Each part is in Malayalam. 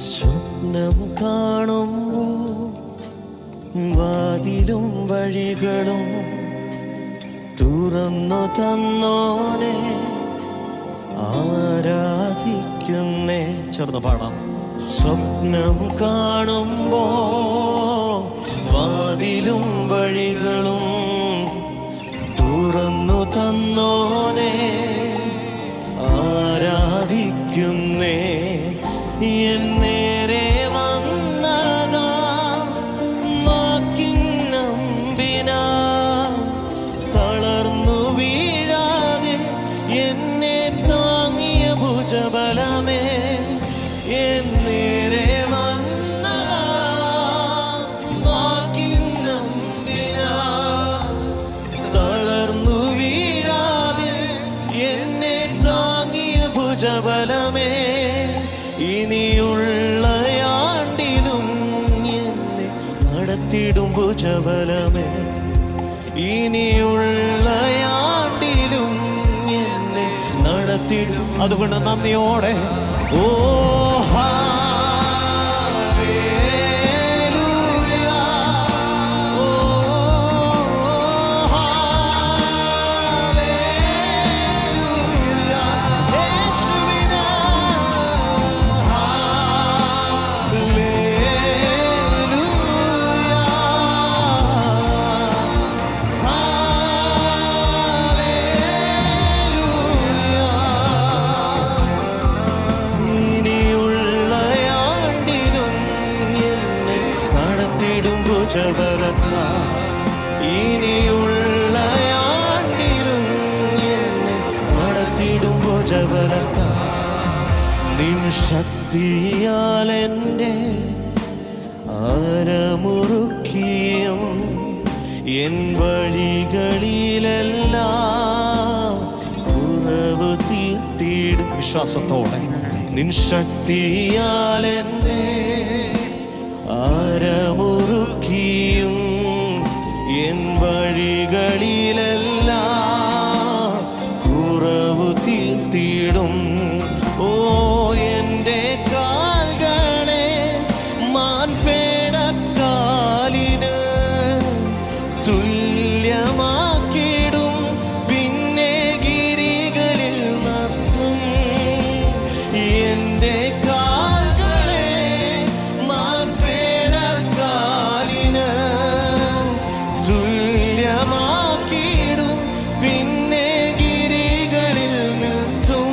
സ്വപ്നം കാണുമ്പോൾ വാതിലും വഴികളും തുറന്നു തന്നോനെ ആരാധിക്കുന്നേ. ചേർന്ന് പാടാം. സ്വപ്നം കാണുമ്പോൾ വാതിലും വഴികളും തുറന്നു തന്നോനെ ആരാധിക്കുന്നേ. എന്നേരെ വന്നതാ വാക്കിന്നമ്പിനാ തളർന്നു വീഴാതെ എന്നെ താങ്ങിയ ഭുജബലമേ. എന്നേരെ വന്നതാ വാക്കിന്നമ്പിനാ തളർന്നു വീഴാതെ എന്നെ താങ്ങിയ ഭുജബലമേ. ഇനിയുള്ള ആണ്ടിലും എന്നെ നടത്തിടും ഭുജബലമേ. ഇനിയുള്ള ആണ്ടിലും എന്നെ നടത്തിടും. അതുകൊണ്ട് നന്ദിയോടെ ഓ ഭുജബലത്താ. ഇനിയുള്ള ആണ്ടിലും എന്നെ നടത്തിടും ഭുജബലത്താ. നിൻ ശക്തിയാൽ എൻ്റെ ആരമുറുക്കിയും എൻ വഴികളിലെല്ലാം കുറവ് തീർത്തിടും. വിശ്വാസത്തോടെ നിൻ ശക്തിയാൽ എൻ്റെ ആരമുറുക്കിയും എൻ വഴികളിലെല്ലാം കുറവ് തീർത്തിടും. ഓ എൻ്റെ കാൽകളെ മാൻപേടക്കാലിന് തുല്യമാക്കിടും. പിന്നെ ഗിരികളിൽ നടത്തും. എൻ്റെ തുല്യമാക്കിടും. പിന്നെ ഗിരികളിൽ നിർത്തും.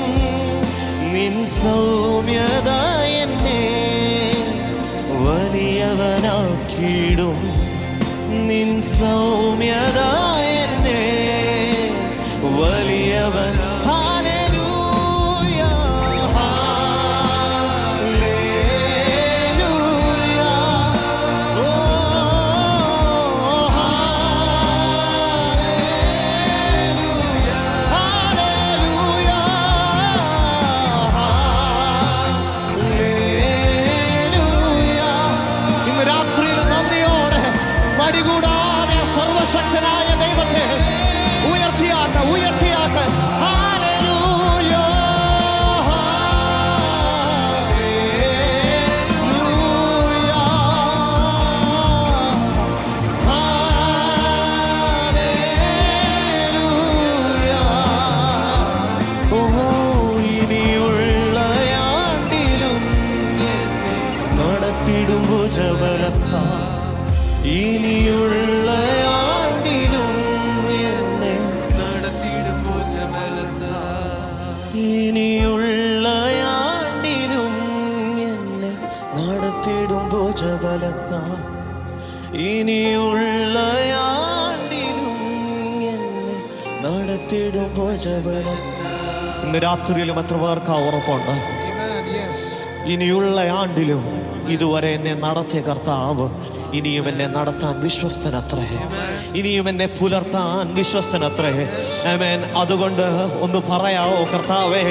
നിൻ സൗമ്യത എന്നെ വലിയവനാക്കിടും. നിൻ സൗമ്യത എന്നെ വലിയവൻ. മടികൂടാതെ സർവശക്തനായ ദൈവത്തെ ഉയർത്തിയാട്ടെ, ഉയർത്തിയാട്ടെ. ഹല്ലേലൂയ, ഹല്ലേലൂയ, ഹല്ലേലൂയ. ഓ ഇനിയുള്ള ആണ്ടിലും എന്നെ നടത്തിടും ഭുജബലത്താ. ഇനിയുള്ള ആണ്ടിലും എന്നെ നടത്തിടും ഭുജബലത്താ. ഇനിയുള്ള ആണ്ടിലും എന്നെ നടത്തിടും ഭുജബലത്താ. ഇനിയുള്ള ആണ്ടിലും എന്നെ നടത്തിടും ഭുജബലത്താ. ഇന്ന് രാത്രിയിലും എത്ര പേർക്ക് ഉറപ്പുണ്ട്? ഇനിയുള്ള ആണ്ടിലും ഇതുവരെ എന്നെ നടത്തിയ കർത്താവ് ഇനിയും എന്നെ നടത്താൻ വിശ്വസ്തനത്രേ, ഇനിയും എന്നെ പുലർത്താൻ വിശ്വസ്തനത്രേ. ആമേൻ. അതുകൊണ്ട് ഒന്ന് പറയാവോ, കർത്താവേ,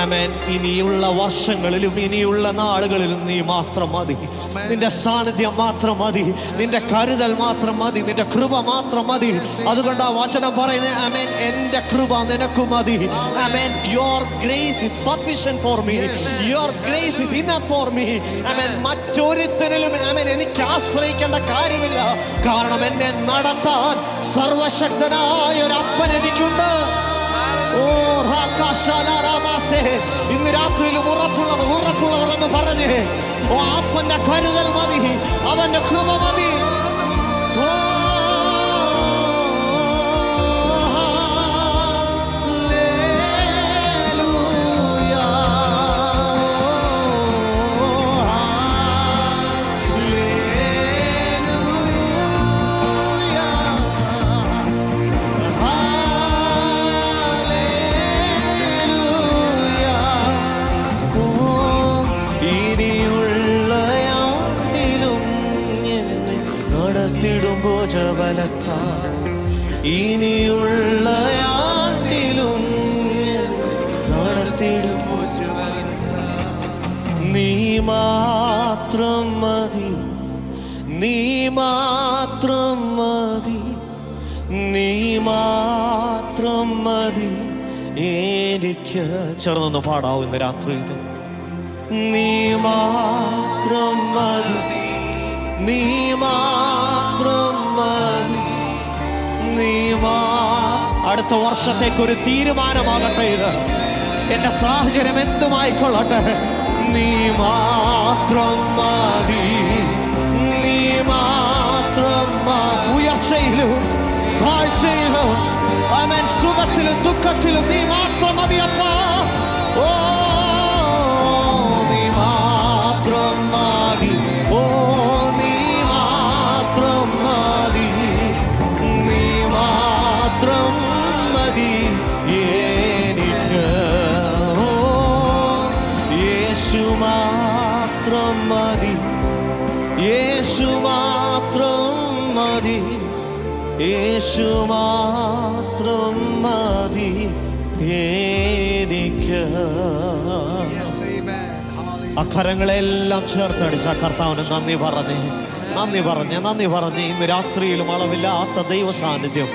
ആമേൻ, ഇനിയുള്ള വർഷങ്ങളിലും ഇനിയുള്ള നാളുകളിലും നീ മാത്രം മതി, നിന്റെ സാന്നിധ്യം മാത്രം മതി, നിന്റെ കരുതൽ മാത്രം മതി, നിന്റെ കൃപ മാത്രം മതി. അതുകൊണ്ട് ആ വചനം പറയുന്നത്, ആമേൻ, എന്റെ കൃപ നിനക്ക് മതി. ആമേൻ. Your grace is sufficient for me, your grace is enough for me. ആമേൻ. മറ്റൊരുത്തരിലും ആമേൻ എനിക്ക് ആശ്രയിക്കേണ്ട കാര്യമില്ല. കാരണം എന്നെ നടത്താൻ സർവശക്തനായ ഒരു അപ്പൻ എനിക്കുണ്ട്. ഓ ഇന്ന് രാത്രിയിലും ഉറപ്പുള്ളവർ എന്ന് പറഞ്ഞ്, ഓ അപ്പന്റെ കരുതൽ മതി, അവന്റെ കൃപ മതി. ഇനിയുള്ള ആണ്ടിലും നടത്തിടും നീ മാത്രം മതി, നീ മാത്രം മതി, നീ മാത്രം മതി എനിക്ക്. ചേർന്നൊന്ന് പാടാവും ഇന്ന് രാത്രിയിൽ. നീ മാത്രം മതി, നീ മാത്രം മതി, നീ അടുത്ത വർഷത്തേക്കൊരു തീരുമാനമാകട്ടെ ഇത്. എന്റെ സാഹചര്യം എന്തുമായിക്കൊള്ളട്ടെ, നീ മാത്രം മതി, നീ മാത്രം. ഉയർച്ചയിലും താഴ്ചയിലും ആമേൻ, സുഖത്തിലും ദുഃഖത്തിലും നീ മാത്രം മതി അപ്പാ. ഓ നീ മാത്രം മതി, ഓ നീ മാത്രം മതി, നീ മാത്രം മതി എനിക്ക്. ഓ യേശു മാത്രം മതി, യേശു മാത്രം മതി, യേശു മാത്രം മതി എനിക്ക്. അക്കരങ്ങളെല്ലാം ചേർത്തടിച്ച കർത്താവിന് നന്ദി പറഞ്ഞ് നന്ദി പറഞ്ഞ് നന്ദി പറഞ്ഞ് ഇന്ന് രാത്രിയിലും അളവില്ലാത്ത ദൈവ സാന്നിധ്യം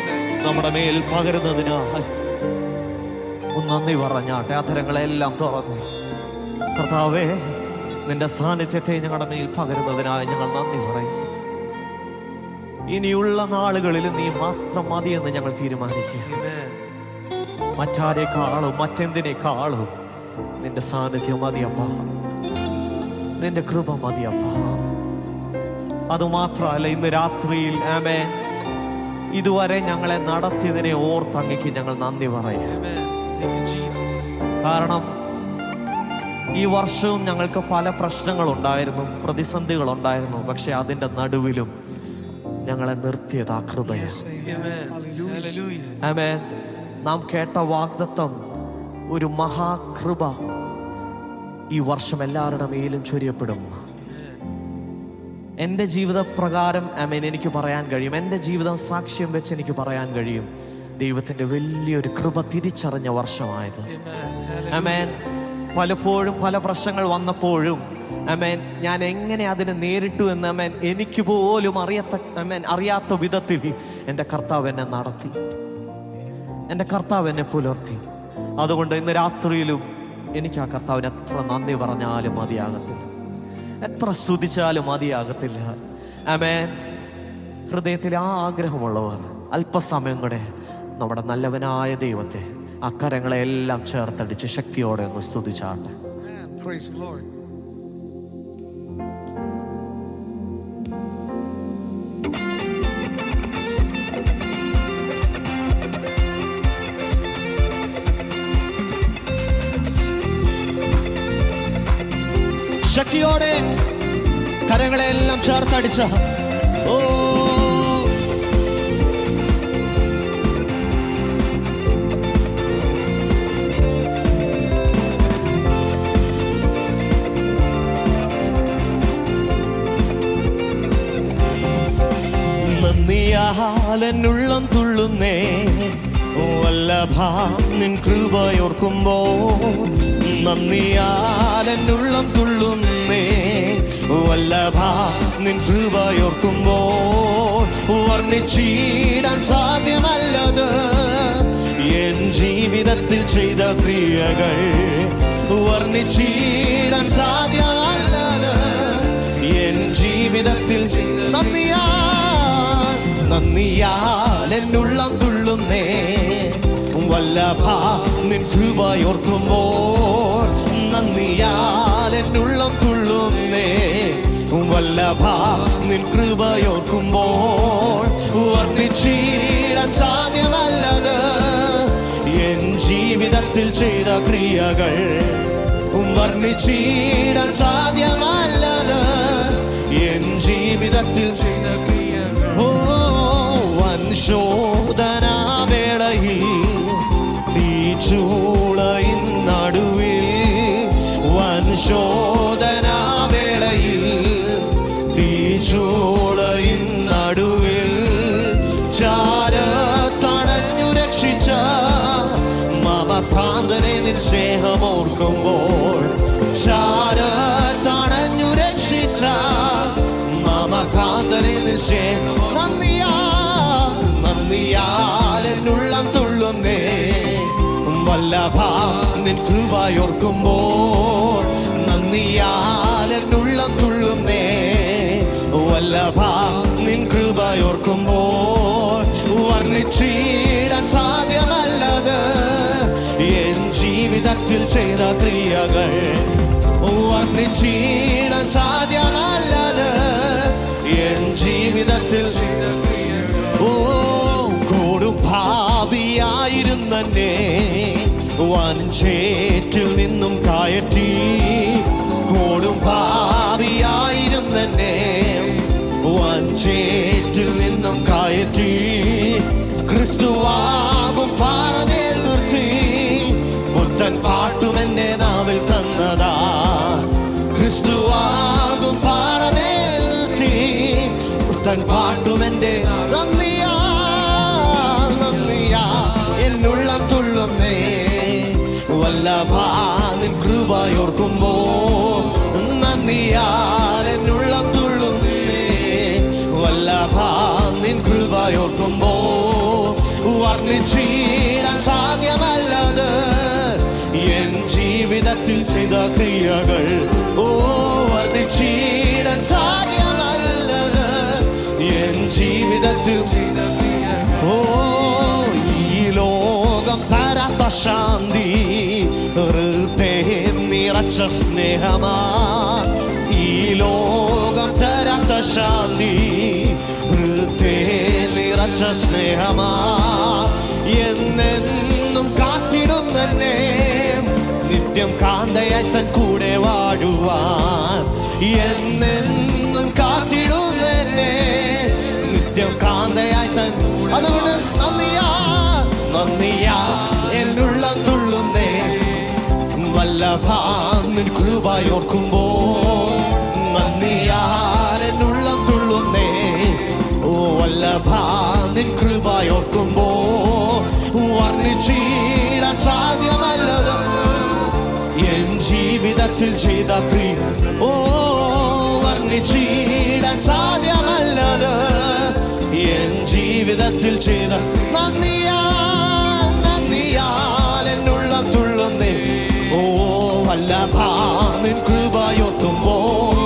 നമ്മുടെ മേൽ പകരുന്നതിനായി ഒന്ന് നന്ദി പറഞ്ഞാട്ടെ. അത്തരങ്ങളെല്ലാം തുറന്ന് കർത്താവേ, നിന്റെ സാന്നിധ്യത്തെ ഞങ്ങളുടെ മേൽ പകരുന്നതിനായി ഞങ്ങൾ നന്ദി പറയും. ഇനിയുള്ള നാളുകളിൽ നീ മാത്രം മതിയെന്ന് ഞങ്ങൾ തീരുമാനിക്കുക. മറ്റാരേക്കാളും മറ്റെന്തിനേക്കാളും നിന്റെ സാന്നിധ്യം മതിയപ്പാ, നിന്റെ കൃപ മതിയപ്പാ. അതുമാത്രമല്ല, ഇന്ന് രാത്രിയിൽ ആമേൻ, ഇതുവരെ ഞങ്ങളെ നടത്തിയതിനെ ഓർത്തങ്ങയ്ക്ക് ഞങ്ങൾ നന്ദി പറയാം. കാരണം ഈ വർഷവും ഞങ്ങൾക്ക് പല പ്രശ്നങ്ങളുണ്ടായിരുന്നു, പ്രതിസന്ധികളുണ്ടായിരുന്നു. പക്ഷെ അതിൻ്റെ നടുവിലും ഞങ്ങളെ നിർത്തിയത് ആ കൃപയാണ്. ആമേൻ. നാം കേട്ട വാഗ്ദത്തം ഒരു മഹാകൃപ ഈ വർഷം എല്ലാവരുടെ മേലും ചൊരിയപ്പെടും. എൻ്റെ ജീവിതപ്രകാരം ആമേൻ എനിക്ക് പറയാൻ കഴിയും, എൻ്റെ ജീവിതം സാക്ഷ്യം വെച്ച് എനിക്ക് പറയാൻ കഴിയും, ദൈവത്തിൻ്റെ വലിയൊരു കൃപ തിരിച്ചറിഞ്ഞ വർഷമായത്. ആമേൻ. പലപ്പോഴും പല പ്രശ്നങ്ങൾ വന്നപ്പോഴും ആമേൻ, ഞാൻ എങ്ങനെ അതിനെ നേരിട്ടു എന്ന് ആമേൻ എനിക്ക് പോലും അറിയാത്ത വിധത്തിൽ എൻ്റെ കർത്താവ് എന്നെ നടത്തി, എൻ്റെ കർത്താവ് എന്നെ പുലർത്തി. അതുകൊണ്ട് ഇന്ന് രാത്രിയിലും എനിക്ക് ആ കർത്താവിന് എത്ര നന്ദി പറഞ്ഞാലും മതിയാകത്തില്ല, എത്ര സ്തുതിച്ചാലും മതിയാകത്തില്ല. ആമേൻ. ഹൃദയത്തിൽ ആ ആഗ്രഹമുള്ളവർ അല്പസമയം കൂടെ നമ്മുടെ നല്ലവനായ ദൈവത്തെ അക്കരങ്ങളെല്ലാം ചേർത്തടിച്ച് ശക്തിയോടെ ഒന്ന് സ്തുതിച്ചാട്ടെ. ശക്തിയോടെ കരങ്ങളെല്ലാം ചേർത്തടിച്ച ഓ നന്ദിയാലെന്നുള്ളം തുള്ളുന്നേ വല്ലഭ നിൻ കൃപയോർക്കുമ്പോൾ നന്ദിയാലെന്നുള്ളം തുള്ളുന്നേ വല്ലഭ നിൻ കൃപയോർക്കുമ്പോൾ വർണ്ണിച്ചിടാൻ സാധ്യമല്ലത് എൻ ജീവിതത്തിൽ ചെയ്ത ക്രിയകൾ വർണ്ണിച്ചിടാൻ സാധ്യമല്ലത് എൻ ജീവിതത്തിൽ നന്ദിയാലെന്നുള്ളം തുള്ളുന്നേ വല്ലഭ നിൻ കൃപയോർക്കുമ്പോൾ നന്ദിയാലെന്നുള്ളം തുള്ളുന്നേ വല്ലഭ നിൻ കൃപയോർക്കുമ്പോൾ വർണ്ണിച്ചിടാൻ സാധ്യമല്ലത് എൻ ജീവിതത്തിൽ ചെയ്ത ക്രിയകൾ വർണ്ണിച്ചിടാൻ സാധ്യമല്ലത് എൻ ജീവിതത്തിൽ ചെയ്ത ക്രിയകൾ വൻശോധനാവേളയിൽ തീച്ചൂളയിൻ നടുവിൽ വൻശോധനാവേളയിൽ തീച്ചൂളയിൻ നടുവിൽ ചാരത്തണഞ്ഞു രക്ഷിച്ച മമകാന്തനെ നിൻ സ്നേഹമോർക്കുമ്പോൾ ചാരത്തണഞ്ഞു രക്ഷിച്ച മമകാന്തനെ നിൻ സ്നേഹം നന്ദിയാലെന്നുള്ളം തുള്ളുന്നേ വല്ലഭ നിൻ കൃപയോർക്കുമ്പോൾ നന്ദിയാലെന്നുള്ളം തുള്ളുന്നേ വല്ലഭ നിൻ കൃപയോർക്കുമ്പോൾ വർണ്ണിച്ചിടാൻ സാധ്യമല്ലത് എൻ ജീവിതത്തിൽ ചെയ്ത ക്രിയകൾ വർണ്ണിച്ചിടാൻ സാധ്യമല്ലത് എൻ ജീവിതത്തിൽ ചെയ്ത ക്രിയകൾ കൊടും ഭാവിയായിരുന്നെ വൻചേറ്റിൽ നിന്നും കയറ്റി കൊടും ഭാവിയായിരുന്നെ വൻചേറ്റിൽ നിന്നും കയറ്റി ക്രിസ്തുവാകും പാറമേൽ നിർത്തി പുത്തൻ പാട്ടുമെന്റെ നാവിൽ തന്നതാ ക്രിസ്തുവാകും പാറമേൽ നിർത്തി പുത്തൻ പാട്ടുമെന്റെ എന്നുള്ളം തുള്ളുന്നേ വല്ലഭ നിൻ കൃപയോർക്കുമ്പോൾ നന്ദിയാലെന്നുള്ളം തുള്ളുന്നേ വല്ലഭ നിൻ കൃപയോർക്കുമ്പോൾ വർണ്ണിച്ചിടാൻ സാധ്യമല്ലത് എൻ ജീവിതത്തിൽ ചെയ്ത ക്രിയകൾ വർണ്ണിച്ചിടാൻ സാധ്യമല്ലത് എൻ ജീവിതത്തിൽ ചെയ്ത ലോകം തരാത്ത ശാന്തി ഹൃദയം നിറച്ച സ്നേഹമാ ഈ ലോകം തരാത്ത ശാന്തി ഹൃദയം നിറച്ച സ്നേഹമാ എന്നെന്നും കാത്തിടുന്നെ നിത്യം കാന്തയായി തൻ കൂടെ വാഴുവാൻ എന്നെന്നും കാത്തിടുന്നെ നിത്യം കാന്തയായി തൻ അതുകൊണ്ട് നന്ദിയാ എന്നുള്ളം തുള്ളുന്നേ വല്ലഭ നിൻ കൃപയോർക്കുമ്പോൾ നന്ദിയാലെന്നുള്ളം തുള്ളുന്നേ വല്ലഭ നിൻ കൃപയോർക്കുമ്പോൾ വർണ്ണിച്ചിടാൻ സാധ്യമല്ലത് എൻ ജീവിതത്തിൽ ചെയ്ത ക്രിയ വർണ്ണിച്ചിടാൻ സാധ്യമല്ലത് എൻ ജീവിതത്തിൽ ചെയ്ത നന്ദിയാലെന്നുള്ളം തുള്ളുന്നേ വല്ലഭ നിൻ കൃപയോർക്കുമ്പോൾ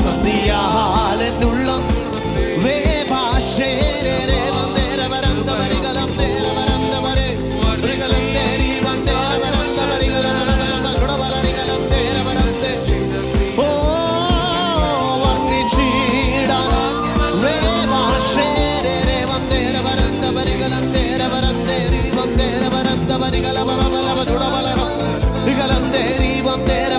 നന്ദിയാലെന്നുള്ളം Rigalam deri bam dera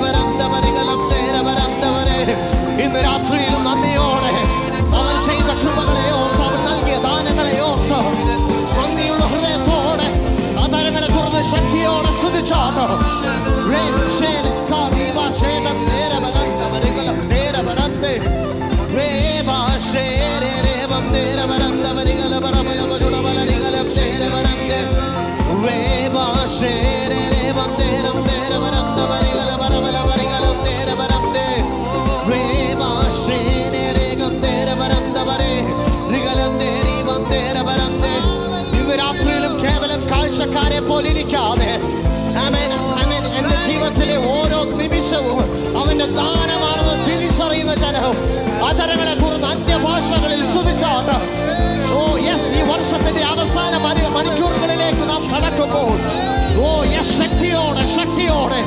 അതരങ്ങളെ തുറന്ന് അന്യഭാഷകളിൽ സ്തുതിച്ചാണ്. ഓ യെസ്, ഈ വർഷത്തിന്റെ അവസാന മണിക്കൂറുകളിലേക്ക് നാം കടക്കുമ്പോൾ ഓ യെസ്, ശക്തിയോടെ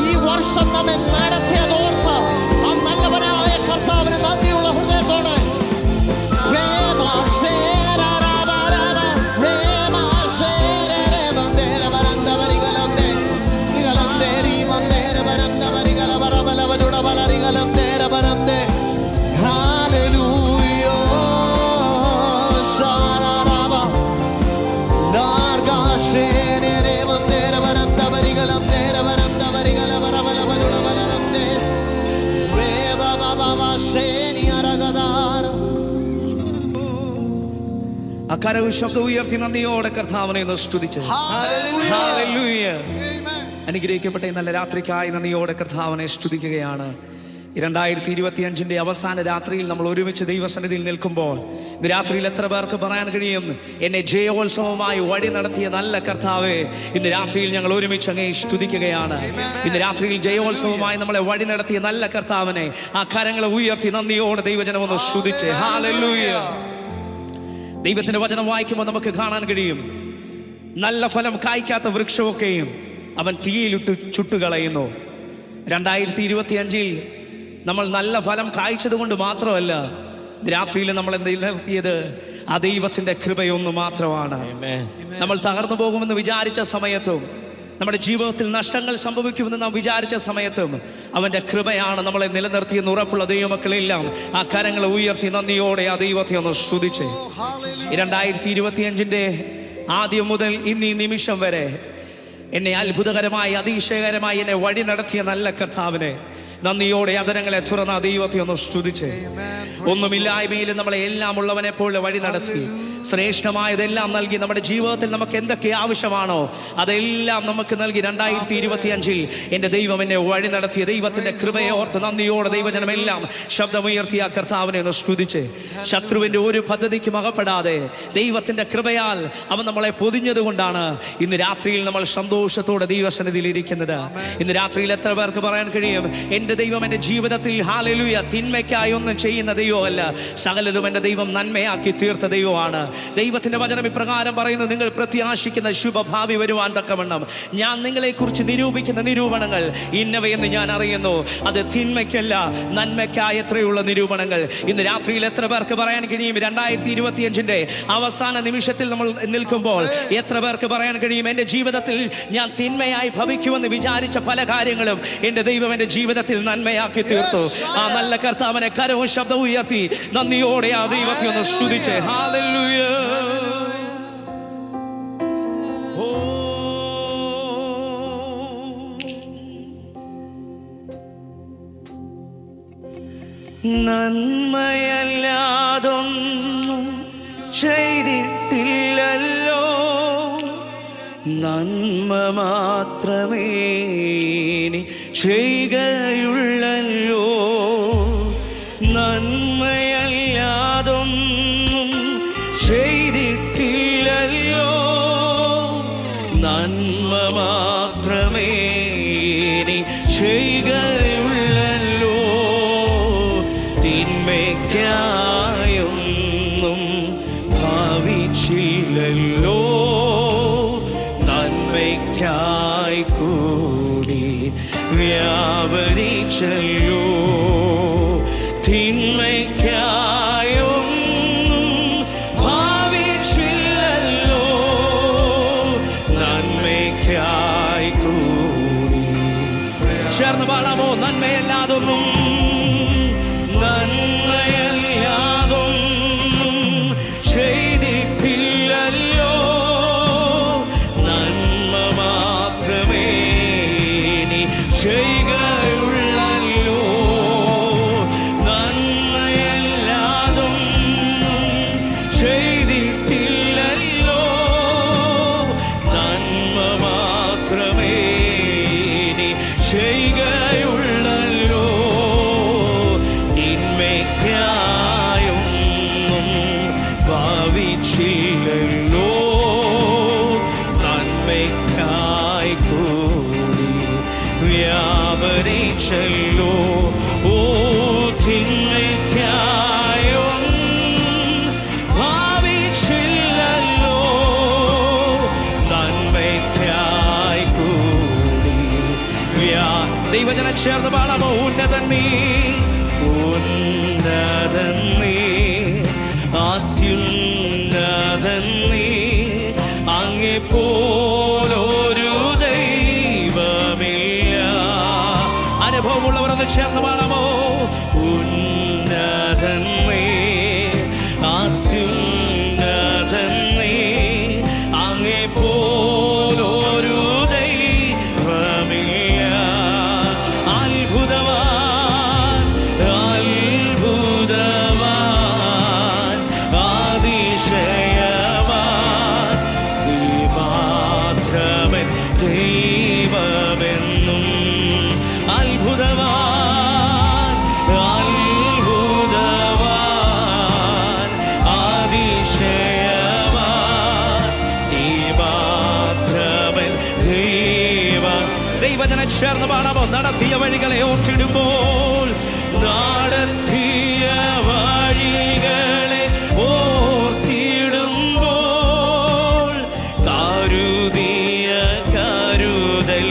ഈ വർഷം നമ്മെ നടത്തിയതോർത്ത് ആ നല്ലവനായ കർത്താവിന് നന്ദിയുള്ള ഹൃദയത്തോടെ അക്കരവും ശബ്ദം ഉയർത്തി നന്ദിയോടെ കർത്താവിനെ ഒന്ന് സ്തുതിച്ച് അനുഗ്രഹിക്കപ്പെട്ട നല്ല രാത്രിക്കായി നന്ദിയോടെ കർത്താവിനെ സ്തുതിക്കുകയാണ്. 2025 അവസാന രാത്രിയിൽ നമ്മൾ ഒരുമിച്ച് ദൈവസന്നിധിയിൽ നിൽക്കുമ്പോൾ ഇന്ന് രാത്രിയിൽ എത്ര പേർക്ക് പറയാൻ കഴിയും, എന്നെ ജയോത്സവമായി വഴി നടത്തിയ നല്ല കർത്താവേ, ഇന്ന് രാത്രിയിൽ ഞങ്ങൾ ഒരുമിച്ച് അങ്ങേ സ്തുതിക്കുകയാണ്. ഇന്ന് രാത്രിയിൽ ജയോത്സവമായി നമ്മളെ വഴി നടത്തിയ നല്ല കർത്താവിനെ ആ കരങ്ങളെ ഉയർത്തി നന്ദിയോടെ ദൈവജനം ഒന്ന് സ്തുതിച്ച് ഹല്ലേലൂയ. ദൈവത്തിന്റെ വചനം വായിക്കുമ്പോൾ നമുക്ക് കാണാൻ കഴിയും, നല്ല ഫലം കായ്ക്കാത്ത വൃക്ഷമൊക്കെയും അവൻ തീയിലിട്ട് ചുട്ടുകളയുന്നു. 2025 നമ്മൾ നല്ല ഫലം കായ്ച്ചത് കൊണ്ട് മാത്രമല്ല, രാത്രിയിൽ നമ്മൾ നിലനിർത്തിയത് ആ ദൈവത്തിന്റെ കൃപയൊന്നു മാത്രമാണ്. നമ്മൾ തകർന്നു പോകുമെന്ന് വിചാരിച്ച സമയത്തും നമ്മുടെ ജീവിതത്തിൽ നഷ്ടങ്ങൾ സംഭവിക്കുമെന്ന് നാം വിചാരിച്ച സമയത്തും അവന്റെ കൃപയാണ് നമ്മളെ നിലനിർത്തിയെന്ന് ഉറപ്പുള്ള ദൈവമക്കളെല്ലാം ആ കരങ്ങളെ ഉയർത്തി നന്ദിയോടെ ആ ദൈവത്തെ ഒന്ന് സ്തുതിച്ച് 2025 ആദ്യം മുതൽ ഇന്ന് ഈ നിമിഷം വരെ എന്നെ അത്ഭുതകരമായി അതിശയകരമായി എന്നെ വഴി നടത്തിയ നല്ല കർത്താവിനെ നന്ദിയോടെ അതരങ്ങളെ തുറന്ന ദൈവത്തെ ഒന്ന് സ്തുതിച്ച് ഒന്നുമില്ലായ്മയിൽ നമ്മളെ എല്ലാം ഉള്ളവനെ പോലെ വഴി നടത്തി ശ്രേഷ്ഠമായതെല്ലാം നൽകി നമ്മുടെ ജീവിതത്തിൽ നമുക്ക് എന്തൊക്കെ ആവശ്യമാണോ അതെല്ലാം നമുക്ക് നൽകി 2025 എൻ്റെ ദൈവം എന്നെ വഴി നടത്തിയ ദൈവത്തിന്റെ കൃപയെ ഓർത്ത് നന്ദിയോടെ ദൈവജനമെല്ലാം ശബ്ദമുയർത്തിയ കർത്താവിനെ ഒന്ന് സ്തുതിച്ച് ശത്രുവിന്റെ ഒരു പദ്ധതിക്കും അകപ്പെടാതെ ദൈവത്തിന്റെ കൃപയാൽ അവൻ നമ്മളെ പൊതിഞ്ഞത് കൊണ്ടാണ് ഇന്ന് രാത്രിയിൽ നമ്മൾ സന്തോഷത്തോടെ ദൈവസന്നിധിയിൽ ഇരിക്കുന്നത്. ഇന്ന് രാത്രിയിൽ എത്ര പേർക്ക് പറയാൻ കഴിയും, എൻ്റെ ദൈവം എൻ്റെ ജീവിതത്തിൽ ഹല്ലേലൂയ തിന്മയ്ക്കായി ഒന്നും ചെയ്യുന്ന ദൈവമല്ല, സകലതും എൻ്റെ ദൈവം നന്മയാക്കി തീർത്ത ദൈവമാണ്. ദൈവത്തിന്റെ വചനം ഇപ്രകാരം പറയുന്നു, നിങ്ങൾ പ്രത്യാശിക്കുന്ന ശുഭഭാവി വരുവാൻ തക്കവണ്ണം ഞാൻ നിങ്ങളെ കുറിച്ച് നിരൂപിക്കുന്ന നിരൂപണങ്ങൾ ഇന്നവയെന്ന് ഞാൻ അറിയുന്നു. അത് തിന്മയ്ക്കല്ല നന്മയ്ക്കായ എത്രയുള്ള നിരൂപണങ്ങൾ. ഇന്ന് രാത്രിയിൽ എത്ര പേർക്ക് പറയാൻ കഴിയും, 2025 അവസാന നിമിഷത്തിൽ നമ്മൾ നിൽക്കുമ്പോൾ എത്ര പേർക്ക് പറയാൻ കഴിയും, എൻ്റെ ജീവിതത്തിൽ ഞാൻ തിന്മയായി ഭവിക്കുമെന്ന് വിചാരിച്ച പല കാര്യങ്ങളും എൻ്റെ ദൈവം എൻ്റെ ജീവിതത്തിൽ നന്മയാക്കി തീർത്തു. ആ നല്ല കർത്താവിനെ കരവും ശബ്ദവും ഉയർത്തി നന്ദിയോടെ ആ ദൈവത്തെ ഒന്ന് സ്തുതിച്ച് ഹല്ലേലൂയ. നന്മയല്ലാതൊന്നും ചെയ്തിട്ടില്ലല്ലോ, നന്മ മാത്രമേ നീ ചെയ്യുകയുള്ളല്ലോ. നന്മയല്ലാതൊന്നും ചെയ്തിട്ടില്ലല്ലോ, നന്മ മാത്രമേ നീ ചെയ്യുകയുള്ളല്ലോ. തിന്മയ്ക്കായൊന്നും ഭാവിച്ചില്ലല്ലോ, നന്മയ്ക്കായി കൂടി വ്യാപരിച്ചല്ലോ. തിന്മയ്ക്കായൊന്നും ഭാവിച്ചില്ലല്ലോ, നന്മയ്ക്കായി കൂടി. ചേർന്ന് പാടാമോ? നന്മയല്ലാതൊന്നും നന്മയല്ലാതൊന്നും ചെയ്തിട്ടില്ലല്ലോ, നന്മ മാത്രമേ നീ ചെയ്യുകയുള്ളല്ലോ. നന്മയല്ലാതൊന്നും ചെയ്തിട്ടില്ലല്ലോ, നന്മ മാത്രമേ നീ ചെയ്യുകയുള്ളല്ലോ. തിന്മയ്ക്കായൊന്നും ഭാവിച്ചില്ലല്ലോ, നന്മയ്ക്കായി കൂടി വ്യാപരിച്ചല്ലോ. ഓ തിന്മ ചേർന്ന് പാടാമോ? ഉന്നതൻ നീ, ഉന്നതൻ നീ, അത്യുന്നതൻ നീ, അങ്ങെപ്പോലൊരു ദൈവമില്ല. അനുഭവമുള്ളവർ ഒന്ന് ചേർന്ന് പാടാമോ? ഉന്നതൻ നീ, അത്യുന്നതൻ നീ, അങ്ങെപ്പോലൊരു ദൈവമില്ല. അത്ഭുതവാൻ, അത്ഭുതവാൻ, അതിശയവാൻ, നീ മാത്രമൻ ദൈവമെന്നും. അത്ഭുതവാൻ, അത്ഭുതവാൻ, അതിശയവാൻ, നീ മാത്രമൻ ദൈവം. ദൈവജനം ചേർന്ന് പാടാമോ? നടത്തിയ വഴികളെ ഓർത്തിടുമ്പോൾ, നടത്തിയ വഴികളെ ഓർത്തിടുമ്പോൾ, കരുതിയ കരുതൽ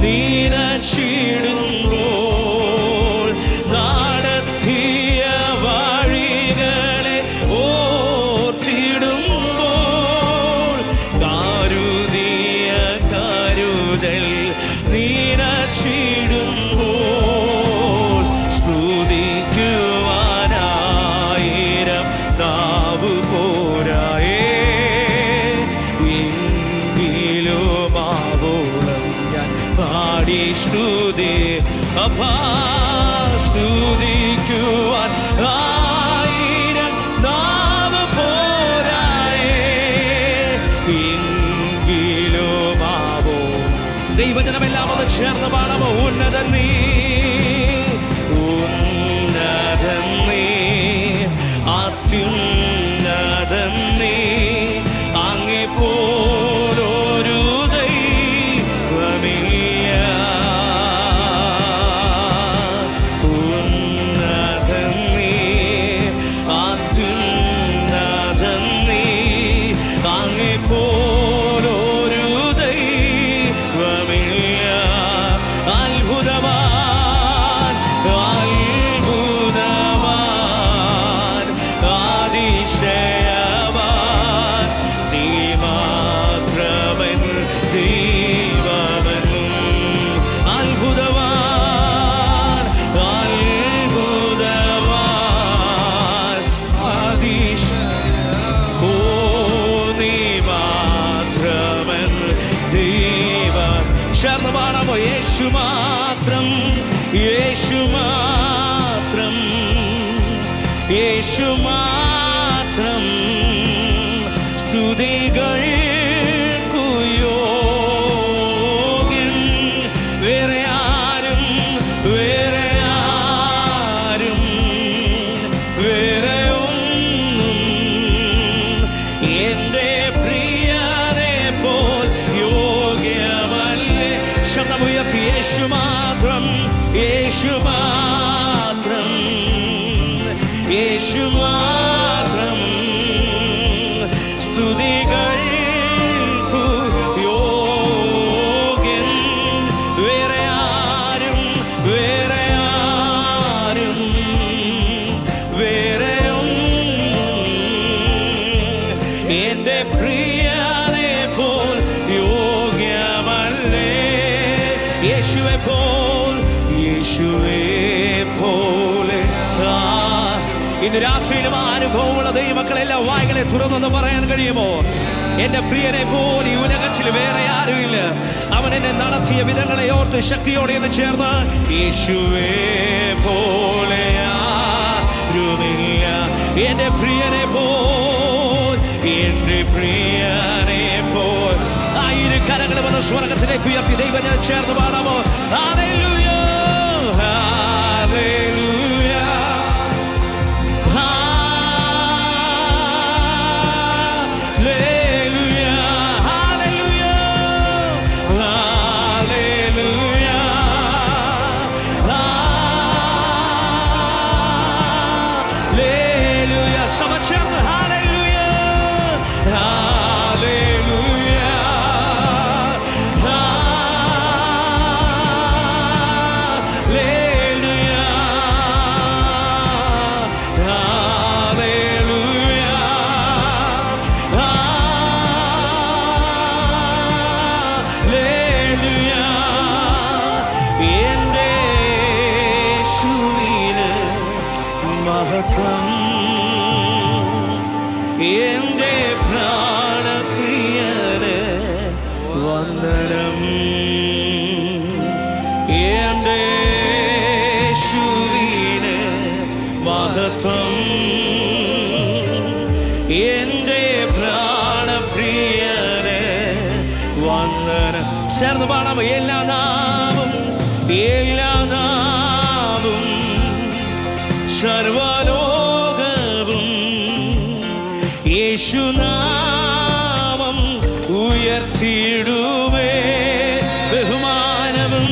നിനച്ചിടുമ്പോൾ, നടത്തിയ വഴികളെ ഓർത്തിടുമ്പോൾ, കരുതിയ കരുതൽ നിനച്ചിടുമ്പോൾ, സ്തുതിക്കുവാനായിരം നാവു പോരായേ, എങ്കിലും ആവോളം ഞാൻ പാടി സ്തുതി. അപ്പാ സ്തുതിക്കുവാൻ ആയിരം നാവ് പോരായേ, എങ്കിലും ആവോ. ദൈവജനമെല്ലാം ഒന്ന് ചേർന്ന് പാടാമോ? ഉന്നതൻ നീ, ഉന്നതൻ നീ, അത്യുന്നതൻ നീ, അങ്ങെപ്പോലൊരു ദൈവമില്ല. ഉന്നതൻ നീ, അത്യുന്നതൻ നീ, അങ്ങെപ്പോലൊരു ദൈവമില്ല. അത്ഭുതവാൻ, അത്ഭുതവാൻ, അതിശയവാൻ, നീ മാത്രമൻ ദൈവമെന്നും. അത്ഭുതവാൻ, അത്ഭുതവാൻ, അതിശയം, ഓ നീ മാത്രമൻ ദൈവം. ചേർന്ന് പാടാമോ? യേശു മാത്രം, യേശു മാത്രം, യേശു മാത്രം, സ്തുതികൾക്കു യോഗ്യൻ. വേറെ ആരും, വേറെ ആരും, വേറെ ഒന്നും എന്റെ പ്രിയനെ പോൽ യോഗ്യമല്ലേ. ശബ്ദമുയർത്തി യേശു മാത്രം, യേശു മാത്രം, യേശു മാത്രം, സ്തുതികൾക്കു യോഗ്യൻ. വേറെ ആരും, വേറെ ആരും, വേറെ ഒന്നും എന്റെ പ്രിയനെ പോൽ യോഗ്യമല്ലേ. യേശുവെ പോൽ, യേശുവെ പോലെ. ഇന്ന് രാത്രിയിലും ആ അനുഭവമുള്ള ദൈവമക്കളെല്ലാം വായ്കളെ തുറന്നൊന്ന് പറയാൻ കഴിയുമോ? എന്റെ പ്രിയനെ പോലെ ഈ ഉലകത്തിൽ വേറെ ആരുമില്ല. അവൻ എന്നെ നടത്തിയ വിധങ്ങളെ ഓർത്ത് ശക്തിയോടെ എന്ന് ചേർന്ന്, യേശുവെ പോലെ ആരുമില്ല. എന്റെ പ്രിയനെ പോൽ, എന്റെ പ്രിയനെ പോൽ. ആയിരം കരങ്ങൾ വന്ന് സ്വർഗത്തിലേക്ക് ഉയർത്തി ദൈവജനം ചേർന്ന് പാടാമോ? ഹല്ലേലൂയ, ഹല്ലേലൂയ, ഹല്ലേലൂയ, ഹല്ലേലൂയ, ഹല്ലേലൂയ, ഹല്ലേലൂയ. സഭ ചേർന്ന് ഹല്ലേലൂയ, ഹല്ലേലൂയ, മഹത്വം എന്റെ പ്രാണപ്രിയന് വന്ദനം എന്റെ യേശുവിന് മഹത്വം എന്റെ പ്രാണപ്രിയന് വന്ദനം. ചേർന്ന് പാടാം. എല്ലാ നാവും സർവലോകവും യേശുനാമം ഉയർത്തിയിടുമേ. ബഹുമാനവും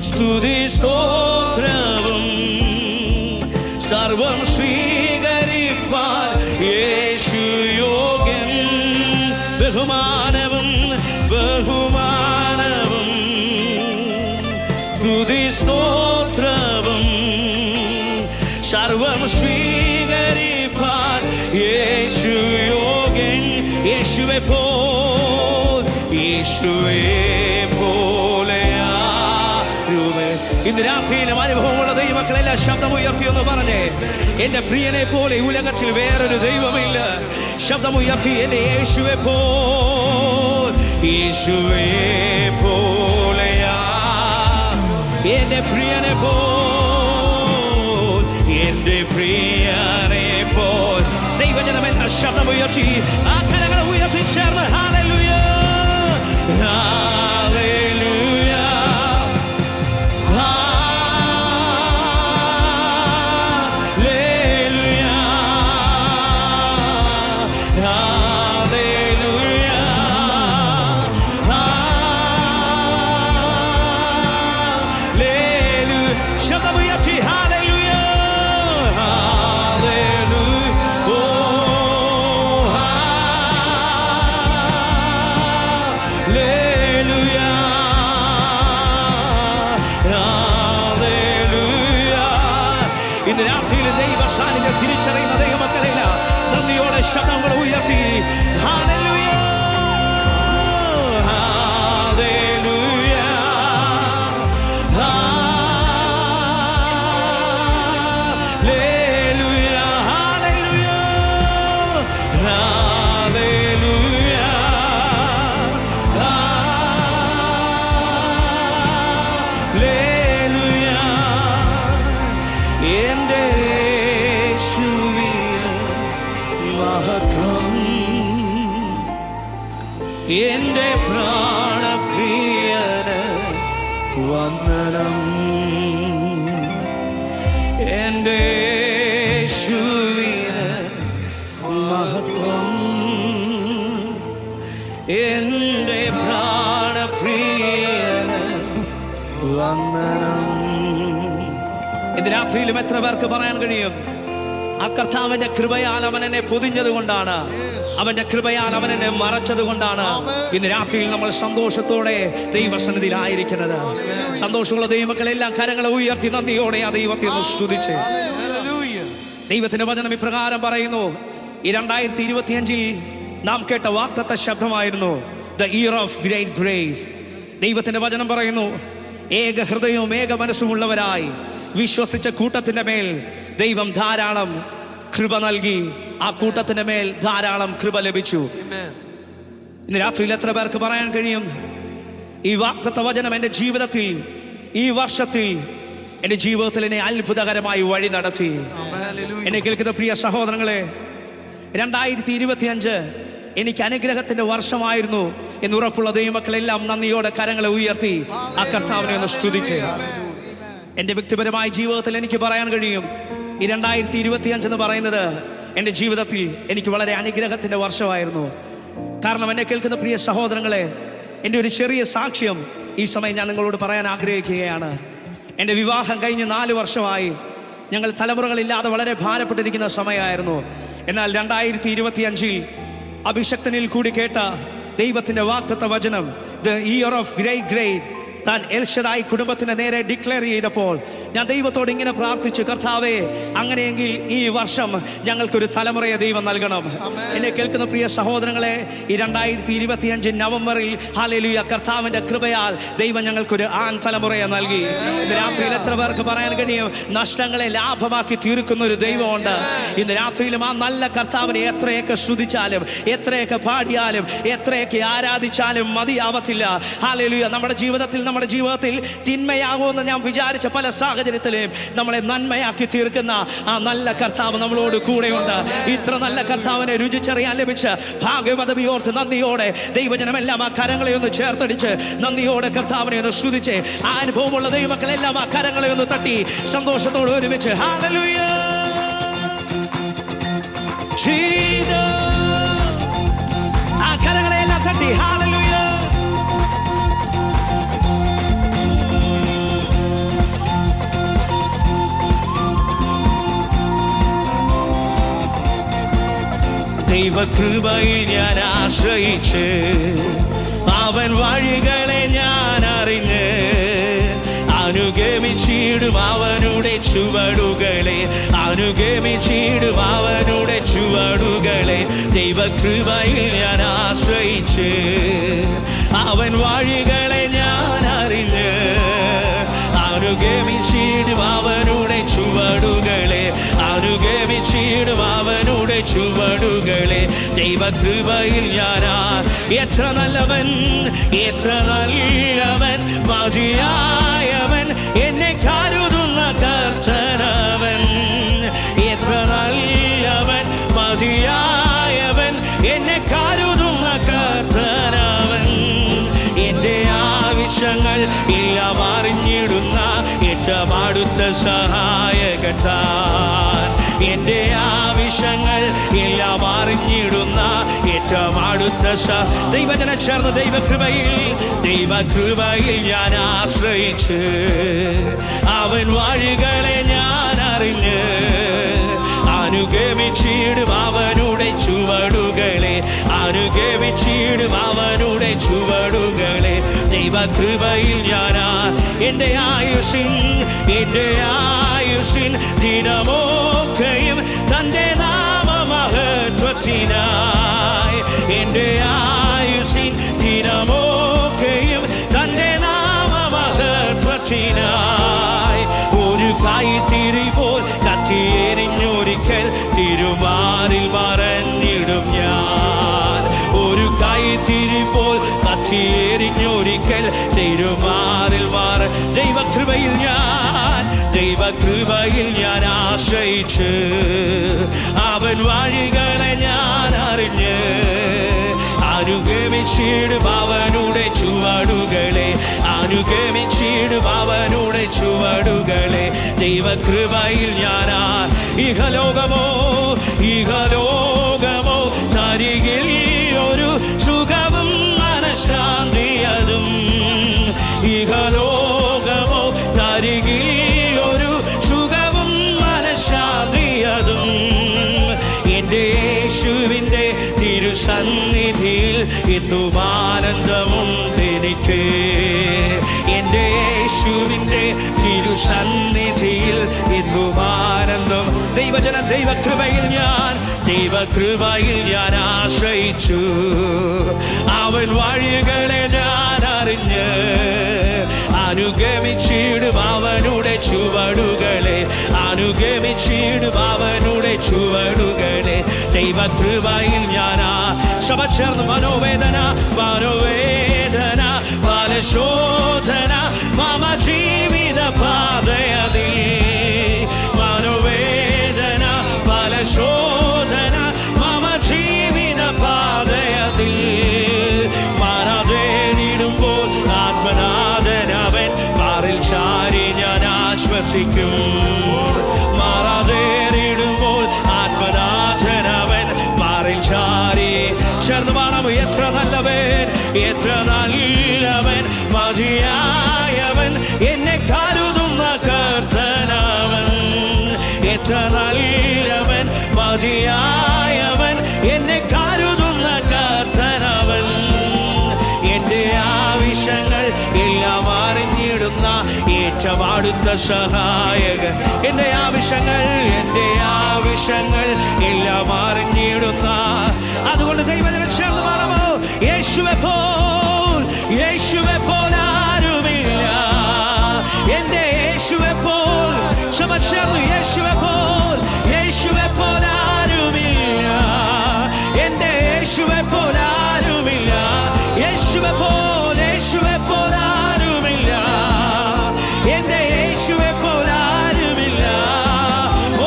സ്തുതി സ്തോത്രവും സർവം സ്വീകരിപ്പാൻ യേശു യോഗ്യൻ. ബഹുമാനവും സ്തുതി സ്തോത്രവും സർവം സ്വീകരിപ്പാൻ യേശു യോഗ്യൻ. യേശുവെ പോലെയാരുമേ. ഇന്ന് രാത്രിയിലും അനുഭവമുള്ള ദൈവമക്കളെല്ലാം ശബ്ദമുയർത്തിയെന്ന് പറഞ്ഞേ, എന്റെ പ്രിയനെ പോലെ ഉലകത്തിൽ വേറൊരു ദൈവമില്ല. ശബ്ദമുയർത്തി എന്റെ യേശുവെ പോലെയാ എന്റെ പ്രിയനെ പോൽ ദൈവജനമെന്ന ശബ്ദമുയർത്തി ആ കരങ്ങളെ ഉയർത്തി ചേർന്ന് ഹല്ലേലൂയ ഹല്ലേലൂയ ഇന്ന് രാത്രിയിൽ ദൈവ സാന്നിധ്യം തിരിച്ചറിയുന്ന ദൈവമക്കളില്ല. നന്ദിയോടെ ശബ്ദങ്ങൾ ഉയർത്തി ഹല്ലേലൂയ ഹല്ലേലൂയ ഹല്ലേലൂയ ഹല്ലേലൂയ ഹല്ലേലൂയ ഹല്ലേലൂയ. എന്റെ യേശുവിന് മഹത്വം എന്റെ പ്രാണപ്രിയന് വന്ദനം എന്റെ യേശുവിന് മഹത്വം എന്റെ പ്രാണപ്രിയന് വന്ദനം. ഇന്ന് രാത്രിയിലും എത്ര പേർക്ക് പറയാൻ കഴിയും, ആ കർത്താവിന്റെ കൃപയാൽ അവൻ എന്നെ പൊതിഞ്ഞത് കൊണ്ടാണ്, അവന്റെ കൃപയാൽ അവൻ എന്നെ മറച്ചത് കൊണ്ടാണ് ഇന്ന് രാത്രിയിൽ നമ്മൾ സന്തോഷത്തോടെ ദൈവസന്നിധിയിലായിരിക്കുന്നത്. സന്തോഷമുള്ള ദൈവമക്കളെല്ലാം കരങ്ങളെ ഉയർത്തി നന്ദിയോടെ ആ ദൈവത്തെ ഒന്ന് സ്തുതിച്ച്. ദൈവത്തിന്റെ വചനം ഇപ്രകാരം പറയുന്നു, ഈ 2025 നാം കേട്ട വാഗ്ദത്ത ശബ്ദമായിരുന്നു the year of great grace. ദൈവത്തിന്റെ വചനം പറയുന്നു, ഏക ഹൃദയവും ഏക മനസ്സുമുള്ളവരായി വിശ്വസിച്ച കൂട്ടത്തിന്റെ മേൽ ദൈവം ധാരാളം കൃപ നൽകി. ആ കൂട്ടത്തിന്റെ മേൽ ധാരാളം കൃപ ലഭിച്ചു. ഇന്ന് രാത്രിയിൽ എത്ര പേർക്ക് പറയാൻ കഴിയും, ഈ വാഗ്ദത്ത വചനം എൻ്റെ ജീവിതത്തിൽ, ഈ വർഷത്തിൽ എൻ്റെ ജീവിതത്തിൽ എന്നെ അത്ഭുതകരമായി വഴി നടത്തി. എന്നെ കേൾക്കുന്ന പ്രിയ സഹോദരങ്ങളെ, 2025 എനിക്ക് അനുഗ്രഹത്തിന്റെ വർഷമായിരുന്നു എന്ന് ഉറപ്പുള്ള ദൈവമക്കളെല്ലാം നന്ദിയോടെ കരങ്ങളെ ഉയർത്തി ആ കർത്താവിനെ ഒന്ന് സ്തുതിച്ച്. എൻ്റെ വ്യക്തിപരമായ ജീവിതത്തിൽ എനിക്ക് പറയാൻ കഴിയും, ഈ 2025 എന്ന് പറയുന്നത് എൻ്റെ ജീവിതത്തിൽ എനിക്ക് വളരെ അനുഗ്രഹത്തിന്റെ വർഷമായിരുന്നു. കാരണം എന്നെ കേൾക്കുന്ന പ്രിയ സഹോദരങ്ങളെ, എൻ്റെ ഒരു ചെറിയ സാക്ഷ്യം ഈ സമയം ഞാൻ നിങ്ങളോട് പറയാൻ ആഗ്രഹിക്കുകയാണ്. എൻ്റെ വിവാഹം കഴിഞ്ഞ് 4 വർഷമായി. ഞങ്ങൾ തലമുറകളില്ലാതെ വളരെ ഭാരപ്പെട്ടിരിക്കുന്ന സമയമായിരുന്നു. എന്നാൽ 2025 അഭിഷക്തനിൽ കൂടി കേട്ട ദൈവത്തിന്റെ വാഗ്ദത്ത വചനം, the year of great great, താൻ എൽഷദായി കുടുംബത്തിന് നേരെ ഡിക്ലെയർ ചെയ്തപ്പോൾ ഞാൻ ദൈവത്തോട് ഇങ്ങനെ പ്രാർത്ഥിച്ചു, കർത്താവേ, അങ്ങനെയെങ്കിൽ ഈ വർഷം ഞങ്ങൾക്കൊരു തലമുറയെ ദൈവം നൽകണം. എന്നെ കേൾക്കുന്ന പ്രിയ സഹോദരങ്ങളെ, ഈ 2025 നവംബറിൽ ഹല്ലേലൂയ കർത്താവിന്റെ കൃപയാൽ ദൈവം ഞങ്ങൾക്കൊരു ആൺ തലമുറയെ നൽകി. ഇന്ന് രാത്രിയിൽ എത്ര പേർക്ക് പറയാൻ കഴിയും, നഷ്ടങ്ങളെ ലാഭമാക്കി തീർക്കുന്ന ഒരു ദൈവമുണ്ട്. ഇന്ന് രാത്രിയിലും ആ നല്ല കർത്താവിനെ എത്രയൊക്കെ സ്തുതിച്ചാലും, എത്രയൊക്കെ പാടിയാലും, എത്രയൊക്കെ ആരാധിച്ചാലും മതിയാവത്തില്ല. ഹല്ലേലൂയ. നമ്മുടെ ജീവിതത്തിൽ തിന്മയാകുമെന്ന് ഞാൻ വിചാരിച്ച പല സാഹചര്യത്തിലും നമ്മളെ നന്മയാക്കി തീർക്കുന്ന ആ നല്ല കർത്താവ് നമ്മളോട് കൂടെയുണ്ട്. ഇത്ര നല്ല കർത്താവിനെ രുചിച്ചറിയാൻ ലഭിച്ച ഭാഗ്യപദവിയോർത്ത് നന്ദിയോടെ ദൈവജനമെല്ലാം ആ കരങ്ങളെ ഒന്ന് ചേർത്തടിച്ച് നന്ദിയോടെ കർത്താവിനെ ഒന്ന് സ്തുതിച്ച്, ആ അനുഭവമുള്ള ദൈവമക്കളെല്ലാം ആ കരങ്ങളെ ഒന്ന് തട്ടി സന്തോഷത്തോടെ ഒരുമിച്ച് ഹല്ലേലൂയ ആ കരങ്ങളെല്ലാം തട്ടി ഹല്ലേലൂയ. ദൈവകൃപയിൽ ഞാൻ ആശ്രയിച്ച് അവൻ വഴികളെ ഞാൻ അറിഞ്ഞ് അനുഗമിച്ചിടും അവനുടെ ചുവടുകളെ, അനുഗമിച്ചിടും അവനുടെ ചുവടുകളെ. ദൈവകൃപയിൽ ഞാൻ ആശ്രയിച്ച് അവൻ വഴികളെ ഞാൻ അറിഞ്ഞ് അനുഗമിച്ചിടും അവനുടെ ചുവടുകളെ, അനുഗമിച്ചിടും അവനുടെ ചുവടുകളെ. ദൈവകൃപയിൽ ഞാനാ എത്ര നല്ലവൻ, എത്ര നല്ലവൻ, മതിയായവൻ, എന്നെ കരുതുന്ന കർത്തനവൻ. എത്ര നല്ലവൻ, മതിയായവൻ, എന്നെ കരുതുന്ന കർത്തനവൻ. എൻ്റെ ആവശ്യങ്ങൾ എല്ലാം അറിഞ്ഞിടുന്ന ഏറ്റവും അടുത്ത സഹായകൻ താൻ. എൻ്റെ ആവശ്യങ്ങൾ എല്ലാം അറിഞ്ഞിടുന്ന ഏറ്റവും അടുത്ത ദൈവജനം ചേർന്ന് ദൈവകൃപയിൽ ഞാൻ ആശ്രയിച്ച് അവൻ വഴികളെ ഞാൻ അറിഞ്ഞ് അനുഗമിച്ചിടും അവനുടെ ചുവടുകളെ, അനുഗമിച്ചിടും അവനുടെ ചുവടുകളെ. ദൈവകൃപയിൽ ഞാനാ എൻ്റെ ആയുസ്സിൻ ദിനമൊക്കെയും തൻ്റെ നാമമഹത്വത്തിനായി, എൻ്റെ ആയുസ്സിൻ ദിനമൊക്കെയും തൻ്റെ നാമമഹത്വത്തിനായി. ഒരു കൈത്തിരി പോൽ കത്തിയെരിഞ്ഞൊരിക്കൽ തിരുമാറിൽ മറഞ്ഞിടും ഞാൻ. ഒരു കൈത്തിരി പോൽ കത്തിയെരിഞ്ഞൊരിക്കൽ തിരുമാറിൽ ദൈവകൃപയിൽ ഞാൻ ആശ്രയിച്ച് അവൻ വഴികളെ ഞാൻ അറിഞ്ഞ് അനുഗമിച്ചിടും അവനുടെ ചുവടുകളെ, അനുഗമിച്ചിടും അവനുടെ ചുവടുകളെ. ദൈവകൃപയിൽ ഞാനാ ഇഹലോകമോ തരികിൽ ഒരു സുഖവും മനഃശാന്തിയതും. ഇഹലോകമോ തരികിൽ ഒരു സുഖവും മനഃശാന്തിയതും. എൻ്റെ യേശുവിൻ്റെ തിരുസന്നിധിയിൽ എന്നും ആനന്ദമുണ്ടെനിക്ക്. എൻ്റെ യേശുവിൻ്റെ തിരുസന്നിധിയിൽ എന്നും ആനന്ദം. ദൈവജനം ദൈവകൃപയിൽ ഞാൻ ആശ്രയിച്ചു അവൻ വഴികളെ ഞാൻ അറിഞ്ഞ് അനുഗമിച്ചിടും അവനുടെ ചുവടുകളെ, അനുഗമിച്ചിടും അവനുടെ ചുവടുകളെ. ദൈവകൃപയിൽ ഞാനാ സഭ ചേർന്ന് മനോവേദന ബാലശോധന മമ ജീവിത പാതയതിൽ. മനോവേദന ബാലശോധന മമ ജീവിത പാതയതിൽ. മാറാതേടുമ്പോൾ ആത്മനാഥനവൻ മാറിൽ ചാരി ഞാൻ ആശ്വസിക്കും. മാറാതേടുമ്പോൾ ആത്മനാഥനവൻ മാറിൽ ചാരി. ചേർന്ന് പാടാം. എത്ര നല്ലവൻ, എത്ര നല്ലവൻ, മതിയായവൻ, എന്നെ കരുതുന്ന കർത്തനവൻ. എത്ര നല്ലവൻ, മതിയായവൻ, എന്നെ കരുതുന്ന കർത്തനവൻ. എൻ്റെ ആവശ്യങ്ങൾ എല്ലാം രക്ഷപാടുത്ത സഹായകൻ. എൻ്റെ ആവശ്യങ്ങൾ എല്ലാം അറിഞ്ഞിടുന്ന, അതുകൊണ്ട് ദൈവജനം ചേർന്ന് പാടാമോ? യേശുവെ പോൽ ആരുമില്ല, എൻ്റെ യേശുവെ പോൽ. ചേർന്ന് യേശുവെ പോൽ ആരുമില്ല, എൻ്റെ യേശുവെ പോൽ ആരുമില്ല, യേശുവെ പോൽ ആരുമില്ല, എൻ്റെ യേശുവെ പോൽ ആരുമില്ല.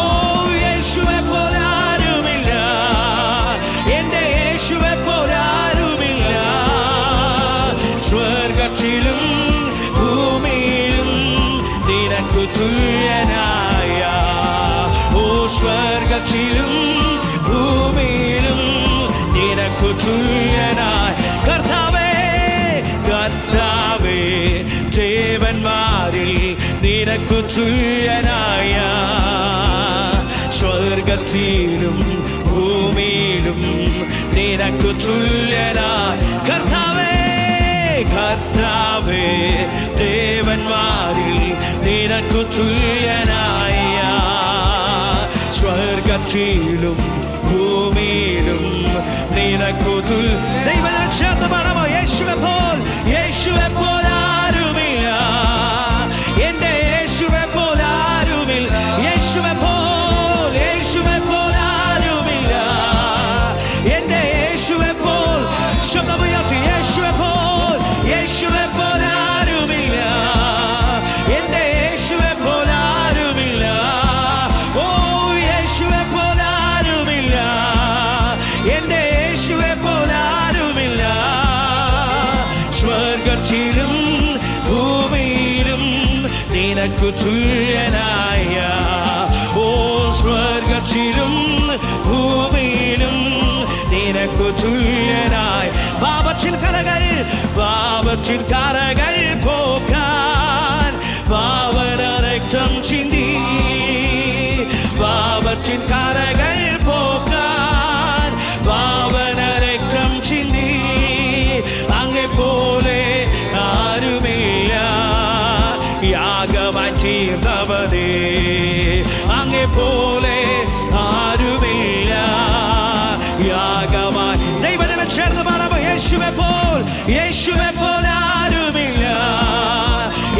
ഓ യേശുവെ പോൽ ആരുമില്ല, എൻ്റെ യേശുവെ പോൽ ആരുമില്ല. സ്വർഗ്ഗത്തിലും ഭൂമിയിലും നിനക്കു തുല്യനായ, ഓ സ്വർഗ്ഗത്തിലും ഭൂമിയിലും നിനക്കു തുല്യനായ കർത്താവേ, ദേവന്മാരിൽ നിനക്കു തുല്യനായ, സ്വർഗ്ഗത്തിലും ഭൂമിയിലും നിനക്കു തുല്യനായ കർത്താവേ, ദേവന്മാരിൽ നിനക്കു തുല്യനായ, സ്വർഗ്ഗത്തിലും ഭൂമിയിലും നിനക്കു തുല്യ. ദൈവജനം ചേർന്ന് പാടാമോ? യേശുവെ പോൽ ആരുമില്ല, എൻ്റെ യേശുവെ പോൽ ആരുമില്ല, യേശുവെ പോൽ ആരുമില്ല, എൻ്റെ യേശുവെ പോൽ. ശബ്ദമുയർത്തി യേശുവെ പോൽ ആരുമില്ല, എൻ്റെ യേശുവെ പോൽ ആരുമില്ല. ഓ യേശുവെ പോൽ ആരുമില്ല, എൻ്റെ യേശുവെ പോൽ ആരുമില്ല. സ്വർഗ്ഗത്തിലും ഭൂമിയിലും നിനക്കു തുല്യനായ, ഓ സ്വർഗ്ഗത്തിലും ഭൂമിയിലും നിനക്കു തുല്യനായ. പാപത്തിൻ കരകൾ പോക്കാൻ പാവന രക്തം ചിന്തി, പാപത്തിൻ കരകൾ പോക്കാൻ പാവന രക്തം ചിന്തി. അങ്ങെ പോലെ ആരുമില്ല, യാഗമായി തീർന്നവനേ, അങ്ങെ പോലെ ആരുമില്ല, യാഗമായി. ദൈവജനം ചേർന്ന് പാടാമോ? യേശുവെ പോൽ ആരുമില്ല,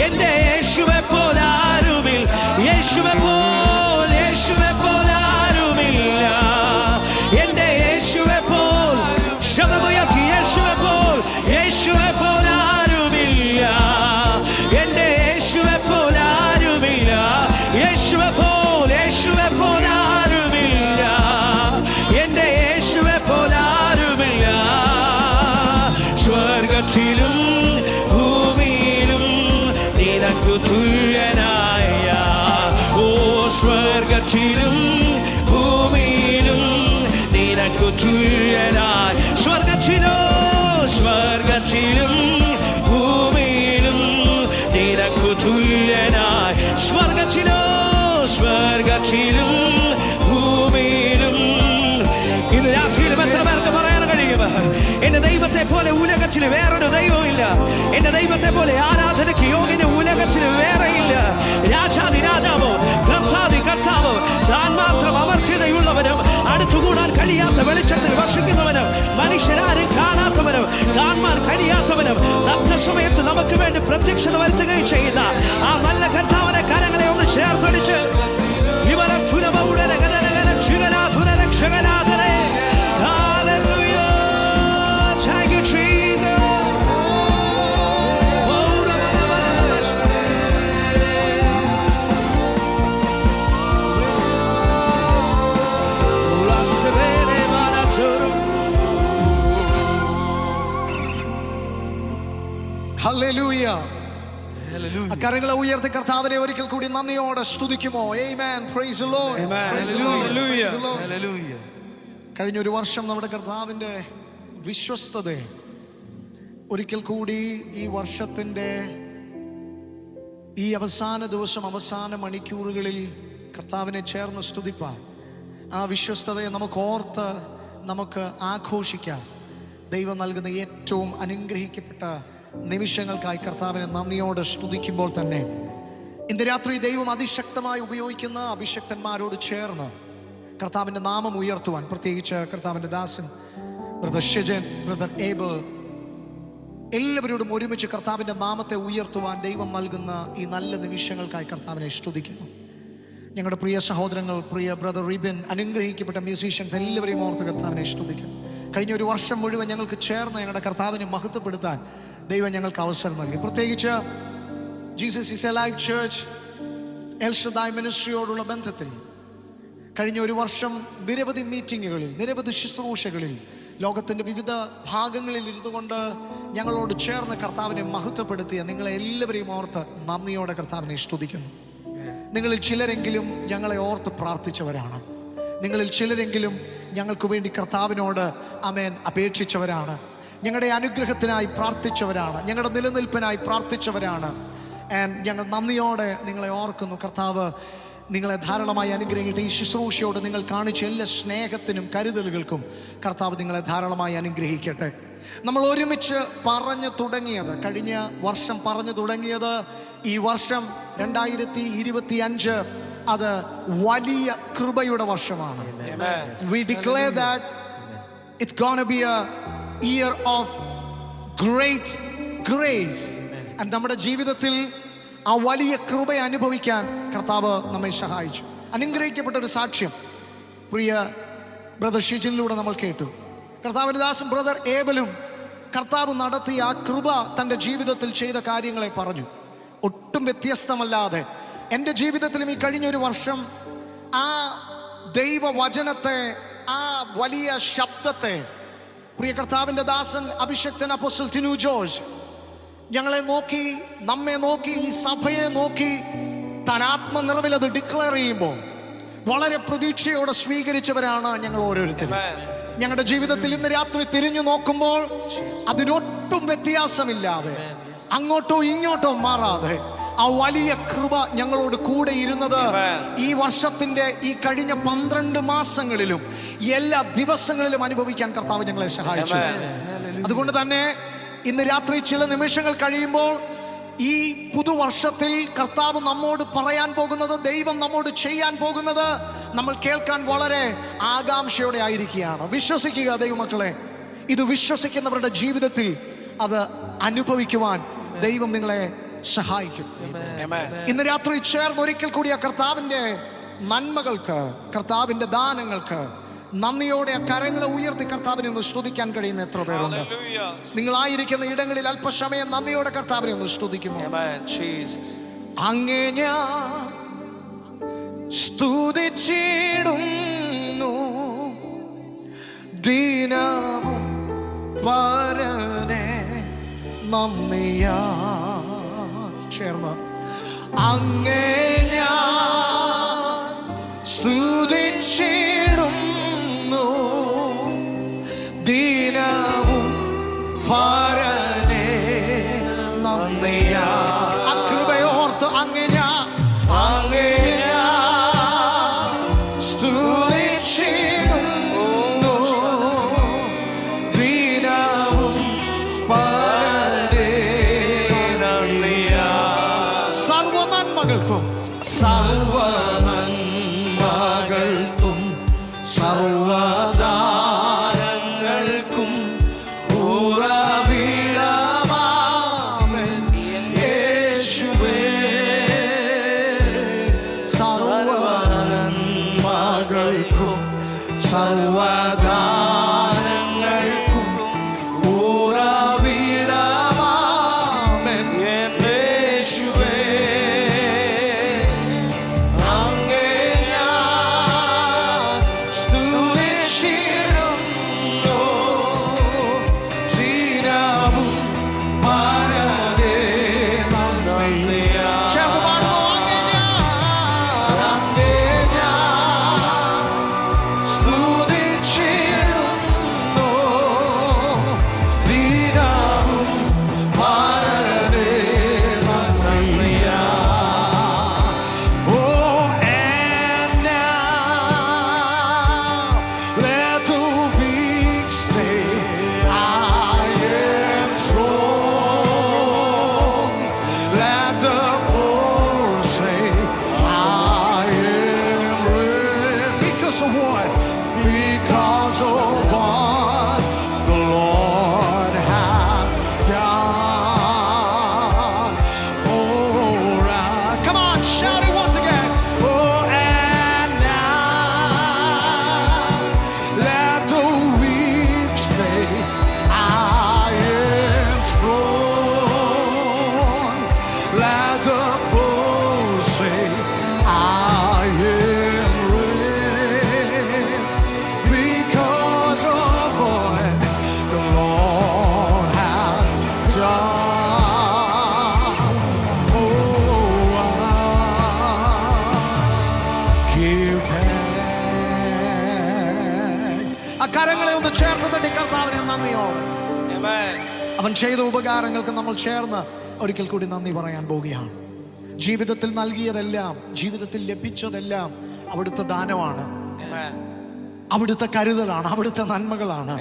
എൻ്റെ യേശുവെ പോൽ ആരുമില്ല, യേശുവെ പോൽ ആരുമില്ല, എൻ്റെ യേശുവെ പോൽ. ശബ്ദമുയർത്തി യേശുവെ പോൽ ആരുമില്ല, എൻ്റെ യേശുവെ പോൽ ആരുമില്ല, യേശുവെ പോൽ ആരുമില്ല, എൻ്റെ യേശുവെ പോൽ ആരുമില്ല. സ്വർഗ്ഗത്തിലും ഭൂമിയിലും നിനക്കു തുല്യനായ, ഓ സ്വർഗ്ഗത്തിലും ഭൂമിയിലും നിനക്കു തുല്യനായ, സ്വർഗ്ഗത്തിലും ഭൂമിയിലും നിനക്കു തുല്യനായ, സ്വർഗ്ഗത്തിലും ഭൂമിയിലും. ഇന്ന് രാത്രിയിലും എത്ര പേർക്ക് പറയാൻ കഴിയും? എന്റെ ദൈവത്തെ പോലെ ഉലകത്തിൽ വേറൊരു ദൈവമില്ല, എന്റെ ദൈവത്തെ പോലെ ആരാധനയ്ക്ക് യോഗ്യന് ഉലകത്തിൽ വേറെയില്ല. രാജാതി രാജാവോ കർത്താവോ താൻ മാത്രം അവർത്യതയുള്ളവനും അടുത്തുകൂടാൻ കഴിയാത്ത വെളിച്ചത്തിൽ വസിക്കുന്നവനും മനുഷ്യരാരും കാണാത്തവനും കാണാൻ കഴിയാത്തവനും തത്വസമയത്ത് നമുക്ക് വേണ്ടി പ്രത്യക്ഷത വരുത്തുകയും ചെയ്ത ആ നല്ല കർത്താവിനെ കരങ്ങളെ ഒന്ന് ചേർത്തടിച്ച് ഹല്ലേലൂയ. കരങ്ങളെ ഉയർത്തി കർത്താവിനെ ഒരിക്കൽ കൂടി നന്ദിയോടെ സ്തുതിക്കുമോ? Amen. Praise the Lord. Hallelujah. കഴിഞ്ഞ ഒരു വർഷം നമ്മുടെ കർത്താവിൻ്റെ വിശ്വസ്തത ഒരിക്കൽ കൂടി ഈ വർഷത്തിൻ്റെ ഈ അവസാന ദിവസം, അവസാന മണിക്കൂറുകളിൽ കർത്താവിനെ ചേർന്ന് സ്തുതിപ്പാൻ, ആ വിശ്വസ്തതയെ നമുക്ക് ഓർത്ത് നമുക്ക് ആഘോഷിക്കാം. ദൈവം നൽകുന്ന ഏറ്റവും അനുഗ്രഹിക്കപ്പെട്ട നിമിഷങ്ങൾക്കായി കർത്താവിനെ നന്ദിയോടെ സ്തുതിക്കുമ്പോൾ തന്നെ ഇന്ന് രാത്രി ദൈവം അതിശക്തമായി ഉപയോഗിക്കുന്ന അഭിഷക്തന്മാരോട് ചേർന്ന് കർത്താവിൻ്റെ നാമം ഉയർത്തുവാൻ, പ്രത്യേകിച്ച് കർത്താവിൻ്റെ ദാസൻ ബ്രദർ ഷിജൻ, ബ്രദർ ഏബൽ, എല്ലാവരോടും ഒരുമിച്ച് കർത്താവിൻ്റെ നാമത്തെ ഉയർത്തുവാൻ ദൈവം നൽകുന്ന ഈ നല്ല നിമിഷങ്ങൾക്കായി കർത്താവിനെ സ്തുതിക്കുന്നു. ഞങ്ങളുടെ പ്രിയ സഹോദരങ്ങൾ, പ്രിയ ബ്രദർ റിബിൻ, അനുഗ്രഹിക്കപ്പെട്ട മ്യൂസീഷ്യൻസ് എല്ലാവരെയും ഓർത്ത് കർത്താവിനെ സ്തുതിക്കുന്നു. കഴിഞ്ഞ ഒരു വർഷം മുഴുവൻ ഞങ്ങൾക്ക് ചേർന്ന് ഞങ്ങളുടെ കർത്താവിനെ മഹത്വപ്പെടുത്താൻ ദൈവം ഞങ്ങൾക്ക് അവസരം നൽകി. പ്രത്യേകിച്ച് Jesus is alive church El Shaddai മിനിസ്ട്രിയോടുള്ള ബന്ധത്തിൽ കഴിഞ്ഞ ഒരു വർഷം നിരവധി മീറ്റിങ്ങുകളിൽ, നിരവധി ശുശ്രൂഷകളിൽ ലോകത്തിൻ്റെ വിവിധ ഭാഗങ്ങളിൽ ഇരുന്നുകൊണ്ട് ഞങ്ങളോട് ചേർന്ന് കർത്താവിനെ മഹത്വപ്പെടുത്തിയ നിങ്ങളെ എല്ലാവരെയും ഓർത്ത് നന്ദിയോടെ കർത്താവിനെ സ്തുതിക്കുന്നു. നിങ്ങളിൽ ചിലരെങ്കിലും ഞങ്ങളെ ഓർത്ത് പ്രാർത്ഥിച്ചവരാണ്. നിങ്ങളിൽ ചിലരെങ്കിലും ഞങ്ങൾക്ക് വേണ്ടി കർത്താവിനോട് ആമേൻ അപേക്ഷിച്ചവരാണ്. ഞങ്ങളുടെ അനുഗ്രഹത്തിനായി പ്രാർത്ഥിച്ചവരാണ്. ഞങ്ങളുടെ നിലനിൽപ്പിനായി പ്രാർത്ഥിച്ചവരാണ്. ഞങ്ങൾ നന്ദിയോടെ നിങ്ങളെ ഓർക്കുന്നു. കർത്താവ് നിങ്ങളെ ധാരാളമായി അനുഗ്രഹിക്കട്ടെ. ഈ ശുശ്രൂഷയോട് നിങ്ങൾ കാണിച്ച എല്ലാ സ്നേഹത്തിനും കരുതലുകൾക്കും കർത്താവ് നിങ്ങളെ ധാരാളമായി അനുഗ്രഹിക്കട്ടെ. നമ്മൾ ഒരുമിച്ച് പറഞ്ഞു തുടങ്ങിയത്, കഴിഞ്ഞ വർഷം പറഞ്ഞു തുടങ്ങിയത്, ഈ വർഷം 2025 അത് വലിയ കൃപയുടെ വർഷമാണ്. We declare that it's gonna be a year of great grace. And നമ്മുടെ ജീവിതത്തിൽ ആ വലിയ കൃപയെ അനുഭവിക്കാൻ കർത്താവ് നമ്മെ സഹായിച്ചു. അനുഗ്രഹിക്കപ്പെട്ട ഒരു സാക്ഷ്യം പ്രിയ ബ്രദർ ഷിജിനിലൂടെ നമ്മൾ കേട്ടു. കർത്താവിന്റെ ദാസൻ ബ്രദർ ഏബലും കർത്താവ് നടത്തിയ ആ കൃപ തൻ്റെ ജീവിതത്തിൽ ചെയ്ത കാര്യങ്ങളെ പറഞ്ഞു. ഒട്ടും വ്യത്യസ്തമല്ലാതെ എൻ്റെ ജീവിതത്തിലും ഈ കഴിഞ്ഞൊരു വർഷം ആ ദൈവവചനത്തെ, ആ വലിയ ശബ്ദത്തെ പ്രിയ കർത്താവിൻ്റെ ദാസൻ അഭിഷക്തൻ അപ്പോസ്തലൻ ടിനു ജോർജ് ഞങ്ങളെ നോക്കി, നമ്മെ നോക്കി, ഈ സഭയെ നോക്കി താൻ ആത്മനിറവിൽ അത് ഡിക്ലെയർ ചെയ്യുമ്പോൾ വളരെ പ്രതീക്ഷയോടെ സ്വീകരിച്ചവരാണ് ഞങ്ങൾ ഓരോരുത്തരും. ഞങ്ങളുടെ ജീവിതത്തിൽ ഇന്ന് രാത്രി തിരിഞ്ഞു നോക്കുമ്പോൾ അതിനൊട്ടും വ്യത്യാസമില്ലാതെ, അങ്ങോട്ടോ ഇങ്ങോട്ടോ മാറാതെ ആ വലിയ കൃപ ഞങ്ങളോട് കൂടെ ഇരുന്നത് ഈ വർഷത്തിന്റെ ഈ കഴിഞ്ഞ 12 മാസങ്ങളിലും എല്ലാ ദിവസങ്ങളിലും അനുഭവിക്കാൻ കർത്താവ് ഞങ്ങളെ സഹായിച്ചു. അതുകൊണ്ട് തന്നെ ഇന്ന് രാത്രി ചില നിമിഷങ്ങൾ കഴിയുമ്പോൾ ഈ പുതുവർഷത്തിൽ കർത്താവ് നമ്മോട് പറയാൻ പോകുന്നത്, ദൈവം നമ്മോട് ചെയ്യാൻ പോകുന്നത് നമ്മൾ കേൾക്കാൻ വളരെ ആകാംക്ഷയോടെ ആയിരിക്കുകയാണ്. വിശ്വസിക്കുക ദൈവമക്കളെ, ഇത് വിശ്വസിക്കുന്നവരുടെ ജീവിതത്തിൽ അത് അനുഭവിക്കുവാൻ ദൈവം നിങ്ങളെ സഹായിക്കും. ഇന്ന് രാത്രി ചേർന്ന് ഒരിക്കൽ കൂടി ആ കർത്താവിൻ്റെ നന്മകൾക്ക്, കർത്താവിൻ്റെ ദാനങ്ങൾക്ക് നന്ദിയോടെ ആ കരങ്ങളെ ഉയർത്തി കർത്താവിനെ ഒന്ന് സ്തുതിക്കാൻ കഴിയുന്ന എത്ര പേരുണ്ട്? നിങ്ങളായിരിക്കുന്ന ഇടങ്ങളിൽ അല്പസമയം നന്ദിയോടെ കർത്താവിനെ ഒന്ന് സ്തുതിക്കുമോ? അങ്ങേ ഞാൻ സ്തുതിച്ചിടുന്നു ദിനവും പരനെ നന്ദിയാ. ചേർന്ന് അങ്ങേ ഞാൻ സ്തുതിച്ചിടുന്നു ദിനവും പരനെ നന്ദിയാ. അകൃപയോർത്ത് അങ്ങേ ഞാൻ സ്തുതിച്ചിടുന്നു ദിനവും പരനെ നന്ദിയാ. സർവനന്മകൾക്കും സർവദാനങ്ങൾക്കും ഉറവിടമാമൻ യേശുവേ. സർവനന്മകൾക്കും സർവദാനങ്ങൾക്കും ഉറവിടമാമൻ യേശുവേ. അങ്ങേ അവൻ ചെയ്ത ഉപകാരങ്ങൾക്ക് നമ്മൾ ചേർന്ന് ഒരിക്കൽ കൂടി നന്ദി പറയാൻ പോവുകയാണ്. ജീവിതത്തിൽ നൽകിയതെല്ലാം, ജീവിതത്തിൽ ലഭിച്ചതെല്ലാം അവിടുത്തെ ദാനമാണ്, അവിടുത്തെ കരുതലാണ്, അവിടുത്തെ നന്മകളാണ്.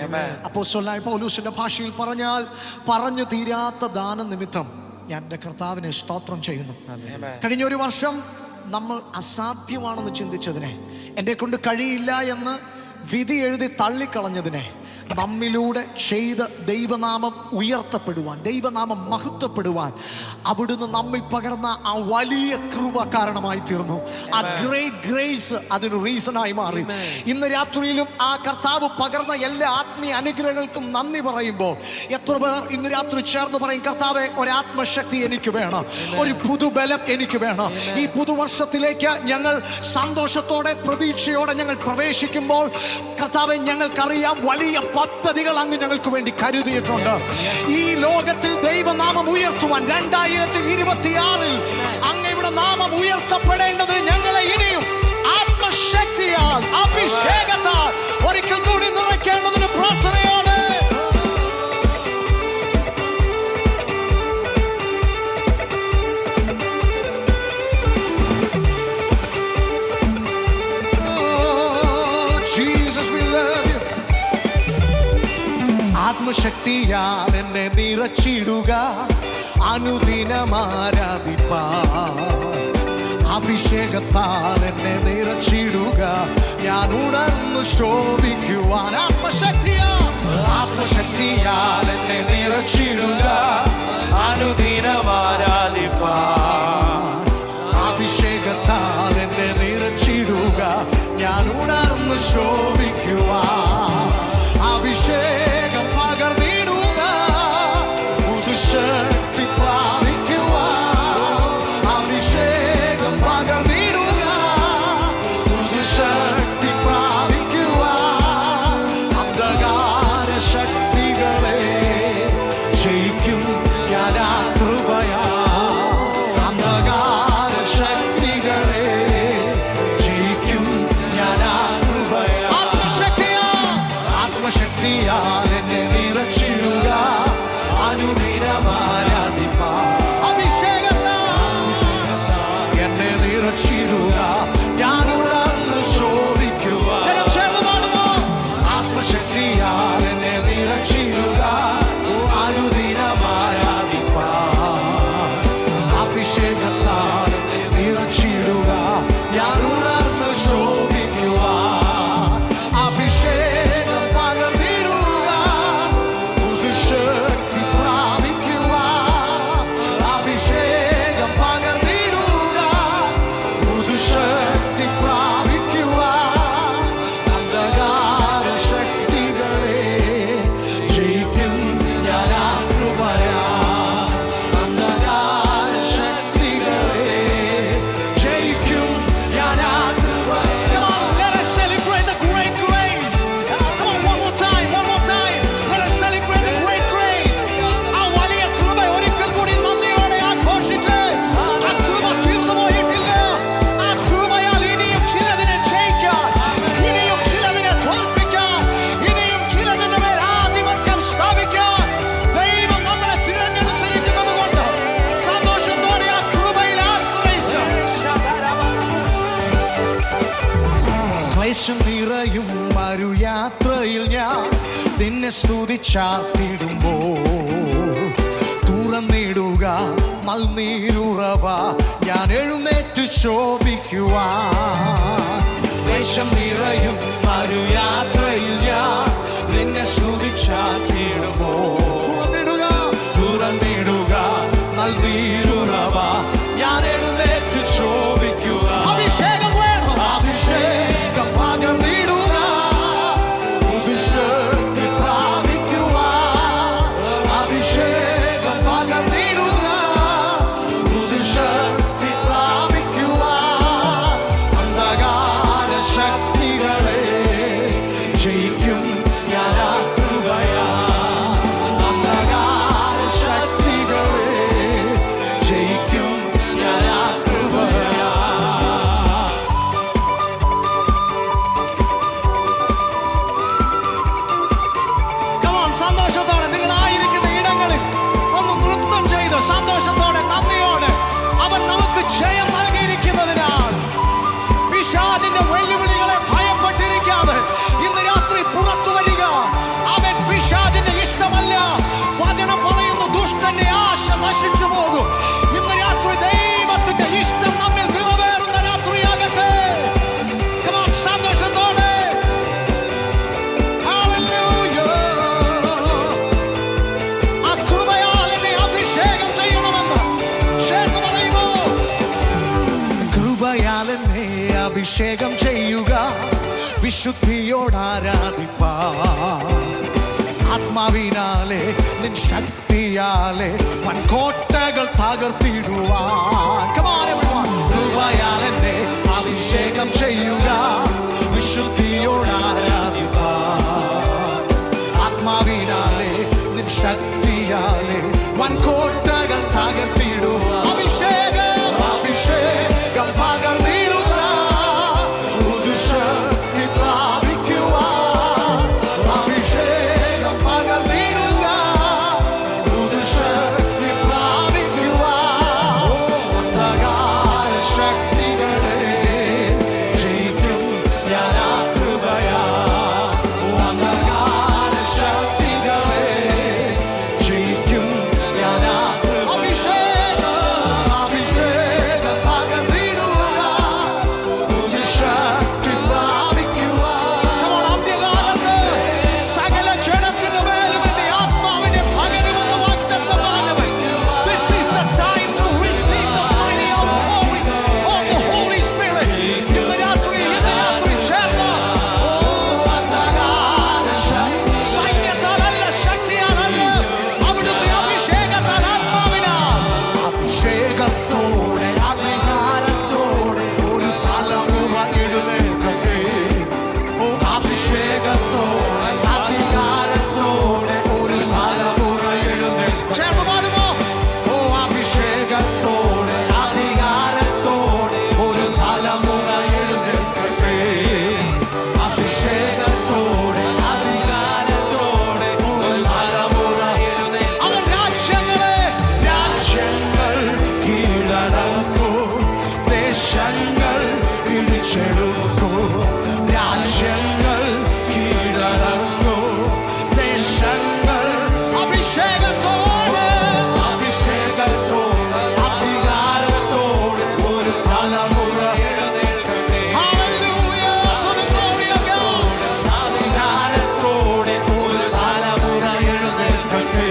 അപ്പോസ്തലനായ പൗലോസിന്റെ ഭാഷയിൽ പറഞ്ഞാൽ പറഞ്ഞു തീരാത്ത ദാന നിമിത്തം ഞാൻ എൻ്റെ കർത്താവിനെ സ്തോത്രം ചെയ്യുന്നു. കഴിഞ്ഞ ഒരു വർഷം നമ്മൾ അസാധ്യമാണെന്ന് ചിന്തിച്ചതിനെ, എന്നെ കൊണ്ട് കഴിയില്ല എന്ന് വിധി എഴുതി തള്ളിക്കളഞ്ഞതിനെ നമ്മിലൂടെ ചെയ്ത് ദൈവനാമം ഉയർത്തപ്പെടുവാൻ, ദൈവനാമം മഹത്വപ്പെടുവാൻ അവിടുന്ന് നമ്മിൽ പകർന്ന ആ വലിയ കൃപ കാരണമായി തീർന്നു. ആ ഗ്രേറ്റ് ഗ്രേസ് അതിന് റീസണായി മാറി. ഇന്ന് രാത്രിയിലും ആ കർത്താവ് പകർന്ന എല്ലാ ആത്മീയ അനുഗ്രഹങ്ങൾക്കും നന്ദി പറയുമ്പോൾ എത്ര പേർ ഇന്ന് രാത്രി ചേർന്ന് പറയും, കർത്താവെ ഒരാത്മശക്തി എനിക്ക് വേണം, ഒരു പുതുബലം എനിക്ക് വേണം. ഈ പുതുവർഷത്തിലേക്ക് ഞങ്ങൾ സന്തോഷത്തോടെ പ്രതീക്ഷയോടെ ഞങ്ങൾ പ്രവേശിക്കുമ്പോൾ കർത്താവെ ഞങ്ങൾക്കറിയാം വലിയ പദ്ധതികൾ അങ്ങ് ഞങ്ങൾക്ക് വേണ്ടി കരുതിയിട്ടുണ്ട്. ഈ ലോകത്തിൽ ദൈവനാമം ഉയർത്തുവാൻ 2026 അങ്ങയുടെ നാമം ഉയർത്തപ്പെടേണ്ടത് ഞങ്ങളെ ഇനിയും ആത്മശക്തിയാൽ, അഭിഷേകത്താൽ ഒരിക്കൽ കൂടി നിറയ്ക്കേണ്ടതിന് പ്രാർത്ഥനയാണ്. ആത്മശക്തിയാൽ എന്നെ നിറച്ചിടുക, അനുദിനം ആരാധിപ്പാൻ. അഭിഷേകത്താൽ എന്നെ നിറച്ചിടുക, ഞാൻ ഉണർന്നു ശോഭിക്കുവാൻ. ആത്മശക്തിയാൽ എന്നെ നിറച്ചിടുക, അനുദിനം ആരാധിപ്പാൻ. അഭിഷേകത്താൽ എന്നെ നിറച്ചിടുക, ഞാൻ ഉണർന്നു ശോഭിക്കുവാൻ. അഭിഷേകം പകർന്നിടുക, പുതുശക്തി പ്രാപിക്കുവാൻ. അഭിഷേകം പകർന്നിടുക, പുതുശക്തി പ്രാപിക്കുവാൻ. അന്ധകാര ശക്തികളെ ജയിക്കും ഞാൻ ആ കൃപയാ. അന്ധകാര ശക്തികളെ ജയിക്കും ഞാൻ ആ കൃപയാ. ആത്മശക്തിയാൽ എന്നെ നിറച്ചിടുക, അനുദിനം ആരാധിപ്പാൻ. അഭിഷേകത്താൽ എന്നെ നിറച്ചിടുക, ഞാൻ ഉണർന്നു ശോഭിക്കുവാൻ. ആത്മശക്തിയാൽ എന്നെ നിറച്ചിടുക, അനുദിനം ആരാധിപ്പാൻ. അഭിഷേകത്താൽ എന്നെ നിറച്ചിടുക, ഞാൻ ഉണർന്നു ശോഭിക്കുവാൻ. അഭിഷേകം പകർന്നിടുക, പുതുശക്തി പ്രാപിക്കുവാൻ. അഭിഷേകം പകർന്നിടുക, പുതുശക്തി പ്രാപിക്കുവാൻ. അന്ധകാര ശക്തികളെ ജയിക്കും ഞാൻ ആ കൃപയാ. അന്ധകാര ശക്തികളെ ജയിക്കും ഞാൻ ആ കൃപയാ. Come on, let us celebrate the great grace. Come on, one more time, one more time. Let us celebrate the great grace. ആ വലിയ കൃപ ഒരിക്കൽ കൂടി നന്ദിയോടെ ആഘോഷിച്ച്, ആ കൃപ തീർന്നു പോയിട്ടില്ല. ആ കൃപയാൽ ഇനിയും ചിലതിനെ ജയിക്കാൻ, ഇനിയും ചിലതിനെ തോൽപ്പിക്കാൻ, ഇനിയും ചിലതിന്റെ മേൽ ആധിപത്യം സ്ഥാപിക്കാൻ ദൈവം നമ്മളെ തിരഞ്ഞെടുത്തിരിക്കുന്നത് കൊണ്ട് സന്തോഷത്തോടെ ആ കൃപയിൽ ആശ്രയിച്ച് ക്ലേശം നിറയും മരുയാത്രയിൽ ഞാൻ നിന്നെ സ്തുതിച്ചാർത്തിടുമ്പോൾ തുറന്നിടുക നൽനീരുറവ, ഞാൻ എഴുന്നേറ്റ് ശോഭിക്കുവാൻ. ക്ലേശം നിറയും മരുയാത്രയിൽ ഞാൻ നിന്നെ സ്തുതിച്ചാർത്തിടുമ്പോൾ തുറന്നിടുക നൽനീരുറവ, ഞാൻ എഴുന്നേറ്റ് ശോഭിക്കുക. അഭിഷേകം വേണം, അഭിഷേകം പകർന്നിടുക, പുതുശക്തി പ്രാപിക്കുവാൻ. അഭിഷേകം പകർന്നിടുക, പുതുശക്തി പ്രാപിക്കുവാൻ. അന്ധകാര ശക്തികളെ ജയിക്കും ഞാൻ ആ കൃപയാ. അന്ധകാര ശക്തികളെ ജയിക്കും ഞാൻ ആ കൃപയാ. Come on, സന്തോഷത്തോടെ നിങ്ങളായിരിക്കുന്ന ഇടങ്ങളിൽ അഭിഷേകം ചെയ്യുക, വിശുദ്ധിയോട് ആരാധിപ്പാൻ. ആത്മാവിനാലെ നിൻ ശക്തിയാലെ വൻകോട്ടകൾ തകർത്തിടുവാൻ. കൃപയാൽ എന്നെ അഭിഷേകം ചെയ്യുക, വിശുദ്ധിയോട് ആരാധിപ്പാൻ. ആത്മാവിനാലെ നിൻ ശക്തിയാലെ വൻകോട്ടകൾ തകർത്തിടുവാൻ. അഭിഷേകം അഭിഷേകം പകർന്നിടുക, പുതുശക്തി പ്രാപിക്കുവാൻ. അഭിഷേകം പകർന്നിടുക, പുതുശക്തി പ്രാപിക്കുവാൻ. അന്ധകാര ശക്തികളെ ജയിക്കും ഞാൻ ആ കൃപയാ. അന്ധകാര ശക്തികളെ ജയിക്കും ഞാൻ ആ കൃപ. അഭിഷേകം പകർന്നിടുക, പുതുശക്തി പ്രാപിക്കുവാൻ. അന്ത്യകാലത്ത് സകല ജനത്തിനു മേലും എന്റെ ആത്മാവിനെ പകരുമെന്ന് വാഗ്ദത്തം പറഞ്ഞവൻ. This is the time to receive the mighty outpouring of the Holy Spirit. ഇന്ന് രാത്രി ചേർന്ന് അന്ധകാര ശക്തി സൈന്യത്താലല്ല, ശക്തിയാലല്ല, അവിടുത്തെ അഭിഷേകത്താൽ, ആത്മാവിനാൽ. അഭിഷേകത്തോടെ അധികാരത്തോടെ ഒരു തലമുറ എഴുന്നേൽക്കട്ടെ. ഓ അഭിഷേകത്തോടെ അധികാരത്തോടെ ഒരു തലമുറ എഴുന്നേൽക്കട്ടെ. ചേർന്ന് പാടുമോ? ഓ അഭിഷേകത്തോടെ അധികാരത്തോടെ ഒരു തലമുറ എഴുന്നേൽക്കട്ടെ. അഭിഷേകത്തോടെ അധികാരത്തോടെ ഒരു തലമുറ എഴുന്നേൽക്കട്ടെ. അവൻ രാജ്യങ്ങൾ കീഴടങ്ങൂ, ദേശങ്ങൾ പിടിച്ചെടുക്കൂ. രാജ്യങ്ങൾ കീഴടങ്ങൂ, ദേശങ്ങൾ. അഭിഷേകത്തോടെ അഭിഷേകത്തോടെ അധികാരത്തോടെ ഒരു തലമുറ എഴുന്നേൽക്കട്ടെ. Hallelujah for the glory of God. അധികാരത്തോടെ ഒരു തലമുറ എഴുന്നേൽക്കട്ടെ.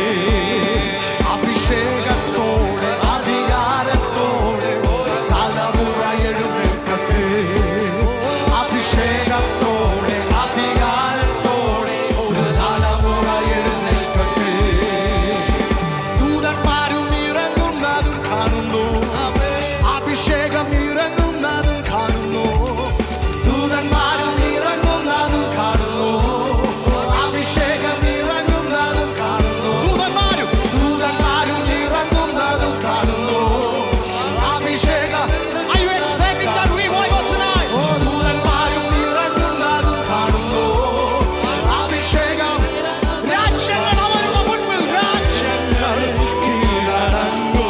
അഭിഷേകത്തോടെ അധികാരത്തോടെ ഒരു തലമുറ എഴുന്നേൽക്കട്ടെ. അഭിഷേകത്തോടെ അധികാരത്തോടെ ഒരു തലമുറ എഴുന്നേൽക്കട്ടെ. ദൂതന്മാരും ഇറങ്ങുന്നതും കാണുന്നു, അഭിഷേകം ഇറങ്ങുന്നതും കാണുന്നു. ദൂതന്മാരും ഇറങ്ങുന്നതും കാണുന്നു, അഭിഷേകം ഇറങ്ങുന്നതും കാണുന്നു. ദൂതന്മാരും ഇറങ്ങുന്നതും കാണുന്നു, അഭിഷേകം. Are you expecting that revival tonight? ഓ ദൂതന്മാരും ഇറങ്ങുന്നതും കാണുന്നു, അഭിഷേകം. രാജ്യങ്ങൾ അവരുടെ മുൻപിൽ, രാജ്യങ്ങൾ കീഴടങ്ങൂ,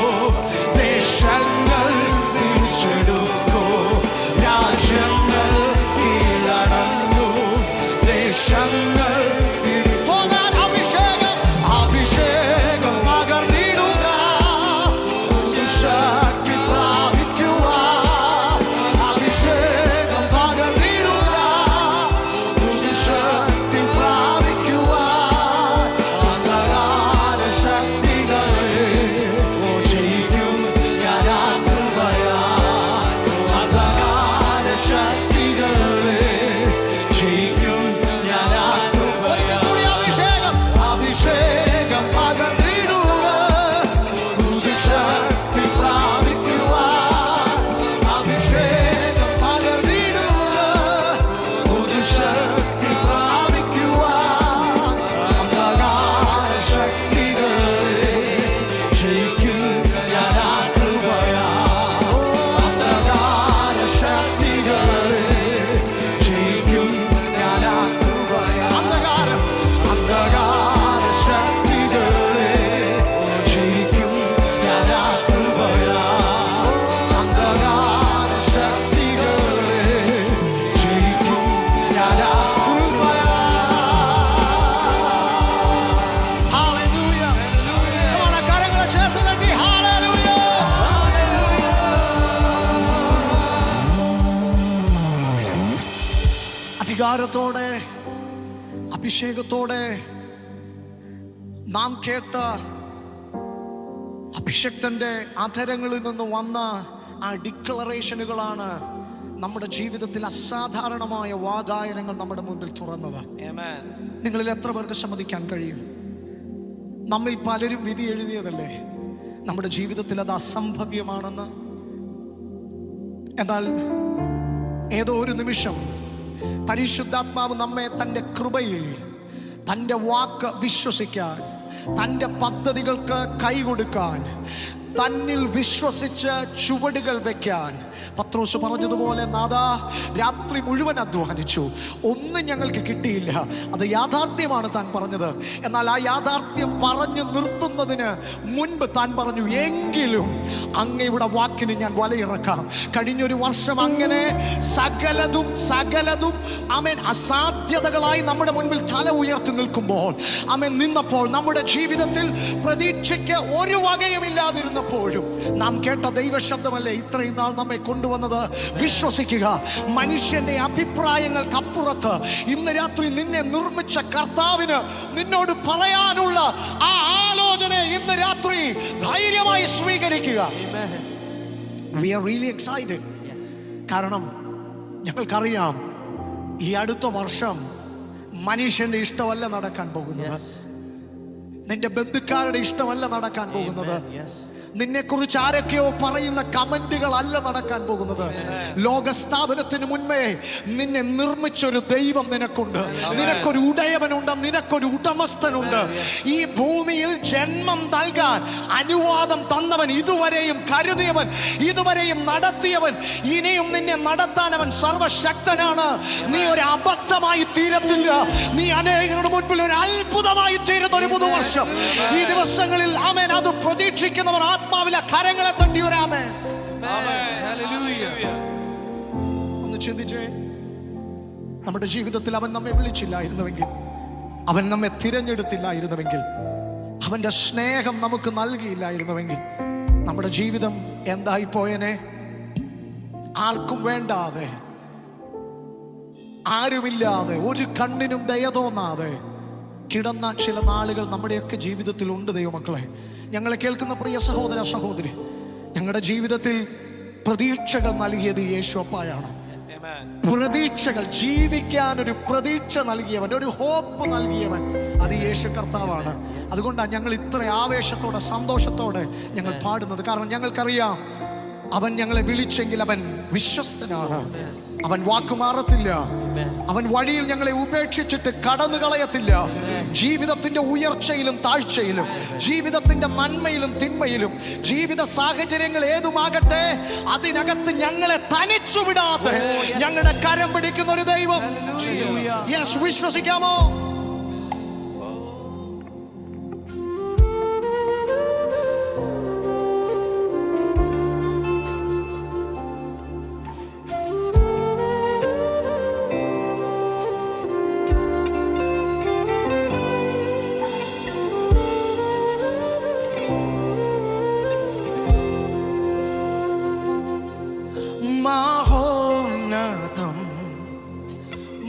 ദേശങ്ങൾ പിടിച്ചെടുക്കൂ. രാജ്യങ്ങൾ കീഴടങ്ങൂ, ദേശങ്ങൾ പിടിച്ചെടുക്കൂ. For that അഭിഷേകം പകർന്നിടുക, പുതുശക്തി പ്രാപിക്കുവാൻ. അഭിഷേകം പകർന്നിടുക, പുതുശക്തി പ്രാപിക്കുവാൻ. അന്ധകാര ശക്തികളെ ജയിക്കും ഞാൻ ആ കൃപയാൽ. അന്ധകാര ശക്തികളെ ജയിക്കും ഞാൻ ആ കൃപയാൽ. അഭിഷേകം പകർന്നിടുക, പുതുശക്തി പ്രാപിക്കുവാൻ. അഭിഷേകം പകർന്നിടുക, പുതുശക്തി പ്രാപിക്കുവാൻ. അന്ധകാര ശക്തികളെ ജയിക്കും ഞാൻ ആ കൃപയാൽ. അന്ധകാര ശക്തികളെ ജയിക്കും ഞാൻ ആ കൃപയാൽ. അന്ധകാര ശക്തികളെ ജയിക്കും ഞാൻ ആ കൃപയാൽ. അന്ധകാര ശക്തികളെ ജയിക്കും ഞാൻ ആ കൃപയാൽ. Hallelujah. Come on, കരങ്ങളെ ചേർത്ത് തട്ടി Hallelujah. അധികാരത്തോടെ അഭിഷേകത്തോടെ നാം കേട്ട അഭിഷക്തന്റെ അധരങ്ങളിൽ നിന്ന് വന്ന ആ ഡിക്ലറേഷനുകളാണ് നമ്മുടെ ജീവിതത്തിൽ അസാധാരണമായ വാതായനങ്ങൾ നമ്മുടെ മുൻപിൽ തുറന്നത്. നിങ്ങളിൽ എത്ര പേർക്ക് സമ്മതിക്കാൻ കഴിയും? നമ്മിൽ പലരും വിധി എഴുതിയതല്ലേ നമ്മുടെ ജീവിതത്തിൽ അത് അസംഭവ്യമാണെന്ന്. എന്നാൽ ഏതോ ഒരു നിമിഷം പരിശുദ്ധാത്മാവ് നമ്മെ തൻ്റെ കൃപയിൽ, തൻ്റെ വാക്ക് വിശ്വസിക്കാൻ, തൻ്റെ പദ്ധതികൾക്ക് കൈകൊടുക്കാൻ, തന്നിൽ വിശ്വസിച്ച് ചുവടുകൾ വെക്കാൻ പത്രോസ് പറഞ്ഞതുപോലെ, നാഥാ രാത്രി മുഴുവൻ അധ്വാനിച്ചു, ഒന്നും ഞങ്ങൾക്ക് കിട്ടിയില്ല. അത് യാഥാർത്ഥ്യമാണ് താൻ പറഞ്ഞത്. എന്നാൽ ആ യാഥാർത്ഥ്യം പറഞ്ഞു നിർത്തുന്നതിന് മുൻപ് താൻ പറഞ്ഞു, എങ്കിലും അങ്ങയുടെ വാക്കിന് ഞാൻ വലയിറക്കാം. കഴിഞ്ഞൊരു വർഷം അങ്ങനെ സകലതും ആമേൻ അസാധ്യതകളായി നമ്മുടെ മുൻപിൽ തല ഉയർത്തി നിൽക്കുമ്പോൾ, ആമേൻ നിന്നപ്പോൾ, നമ്മുടെ ജീവിതത്തിൽ പ്രതീക്ഷയ്ക്ക് ഒരു വകയുമില്ലാതിരുന്നപ്പോഴും നാം കേട്ട ദൈവശബ്ദമല്ലേ ഇത്രയും നാൾ നമ്മെ കൊണ്ടുവന്നത്? വിശ്വസിക്കുക. മനുഷ്യന്റെ അഭിപ്രായങ്ങൾക്കപ്പുറത്ത് ഇന്ന് രാത്രി നിന്നെ നിർമ്മിച്ച കർത്താവിന് നിന്നോട് പറയാനുള്ള ആ ആലോചന ഇന്ന് രാത്രി ധൈര്യമായി സ്വീകരിക്കുക. We are really excited. കാരണം ഞങ്ങൾക്കറിയാം ഈ അടുത്ത വർഷം മനുഷ്യന്റെ ഇഷ്ടമല്ല നടക്കാൻ പോകുന്നത്, നിന്റെ ബന്ധുക്കാരുടെ ഇഷ്ടമല്ല നടക്കാൻ പോകുന്നത്, നിന്നെക്കുറിച്ച് ആരൊക്കെയോ പറയുന്ന കമന്റുകൾ അല്ല നടക്കാൻ പോകുന്നത്. ലോകസ്ഥാപനത്തിന് മുൻപേ നിന്നെ നിർമ്മിച്ചൊരു ദൈവം നിനക്കുണ്ട്, നിനക്കൊരു ഉടയവനുണ്ട്, നിനക്കൊരു ഉടമസ്ഥനുണ്ട്. ഈ ഭൂമിയിൽ ജന്മം നൽകാൻ അനുവാദം തന്നവൻ, ഇതുവരെയും കരുതിയവൻ, ഇതുവരെയും നടത്തിയവൻ, ഇനിയും നിന്നെ നടത്താൻ അവൻ സർവശക്തനാണ്. നീ ഒരു അബദ്ധമായി തീരത്തില്ല, നീ അനേകരുടെ മുൻപിൽ ഒരു അത്ഭുതമായി തീരുന്ന ഒരു പുതുവർഷം ഈ ദിവസങ്ങളിൽ ആമേൻ അത് പ്രതീക്ഷിക്കുന്നവർ ആത്മാവിലെ കരങ്ങളെ തട്ടി ഒരു ആമേൻ. ഒന്ന് ചിന്തിച്ചേ, നമ്മുടെ ജീവിതത്തിൽ അവൻ നമ്മെ വിളിച്ചില്ലായിരുന്നുവെങ്കിൽ, അവൻ നമ്മെ തിരഞ്ഞെടുത്തില്ലായിരുന്നുവെങ്കിൽ, അവന്റെ സ്നേഹം നമുക്ക് നൽകിയില്ലായിരുന്നുവെങ്കിൽ നമ്മുടെ ജീവിതം എന്തായി പോയനെ? ആർക്കും വേണ്ടാതെ, ആരുമില്ലാതെ, ഒരു കണ്ണിനും ദയ തോന്നാതെ കിടന്ന ചില നാളുകൾ നമ്മുടെയൊക്കെ ജീവിതത്തിൽ ഉണ്ട്. ദൈവമക്കളെ, ഞങ്ങളെ കേൾക്കുന്ന പ്രിയ സഹോദര സഹോദരി, ഞങ്ങളുടെ ജീവിതത്തിൽ പ്രതീക്ഷകൾ നൽകിയത് യേശുവപ്പായാണ്. പ്രതീക്ഷകൾ, ജീവിക്കാൻ ഒരു പ്രതീക്ഷ നൽകിയവൻ, ഒരു ഹോപ്പ് നൽകിയവൻ അത് യേശു കർത്താവാണ്. അതുകൊണ്ടാണ് ഞങ്ങൾ ഇത്ര ആവേശത്തോടെ, സന്തോഷത്തോടെ ഞങ്ങൾ പാടുന്നത്. കാരണം ഞങ്ങൾക്കറിയാം അവൻ ഞങ്ങളെ വിളിച്ചെങ്കിൽ അവൻ വിശ്വസ്തനാണ്, അവൻ വാക്കുമാറത്തില്ല, അവൻ വഴിയിൽ ഞങ്ങളെ ഉപേക്ഷിച്ചിട്ട് കടന്നു കളയത്തില്ല. ജീവിതത്തിന്റെ ഉയർച്ചയിലും താഴ്ചയിലും, ജീവിതത്തിന്റെ നന്മയിലും തിന്മയിലും, ജീവിത സാഹചര്യങ്ങൾ ഏതുമാകട്ടെ അതിനകത്ത് ഞങ്ങളെ തനിച്ചു വിടാതെ ഞങ്ങളുടെ കരം പിടിക്കുന്ന ഒരു ദൈവം. യെസ്, വിശ്വസിക്കാമോ?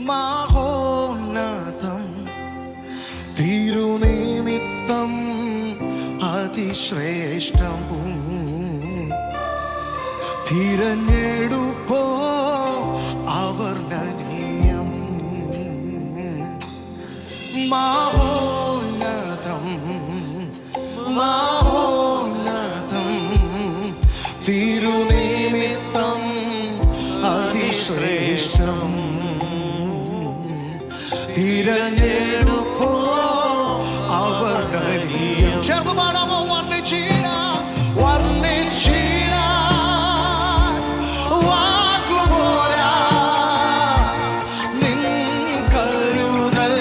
മഹോന്നതം തിരുനിമിത്തം അതിശ്രേഷ്ഠം, തിരഞ്ഞെടുപ്പോ അവർണ്ണനീയം. മഹോന്നതം മഹോന്നതം തിരുനിമിത്തം അതിശ്രേഷ്ഠം, തിരഞ്ഞെടുപ്പോ അവർണ്ണനീയം. ചേർന്ന് പാടാമോ? വർണ്ണിച്ചില്ല വർണ്ണിച്ചില്ല വാക്കുപോരാ നിൻ കരുതൽ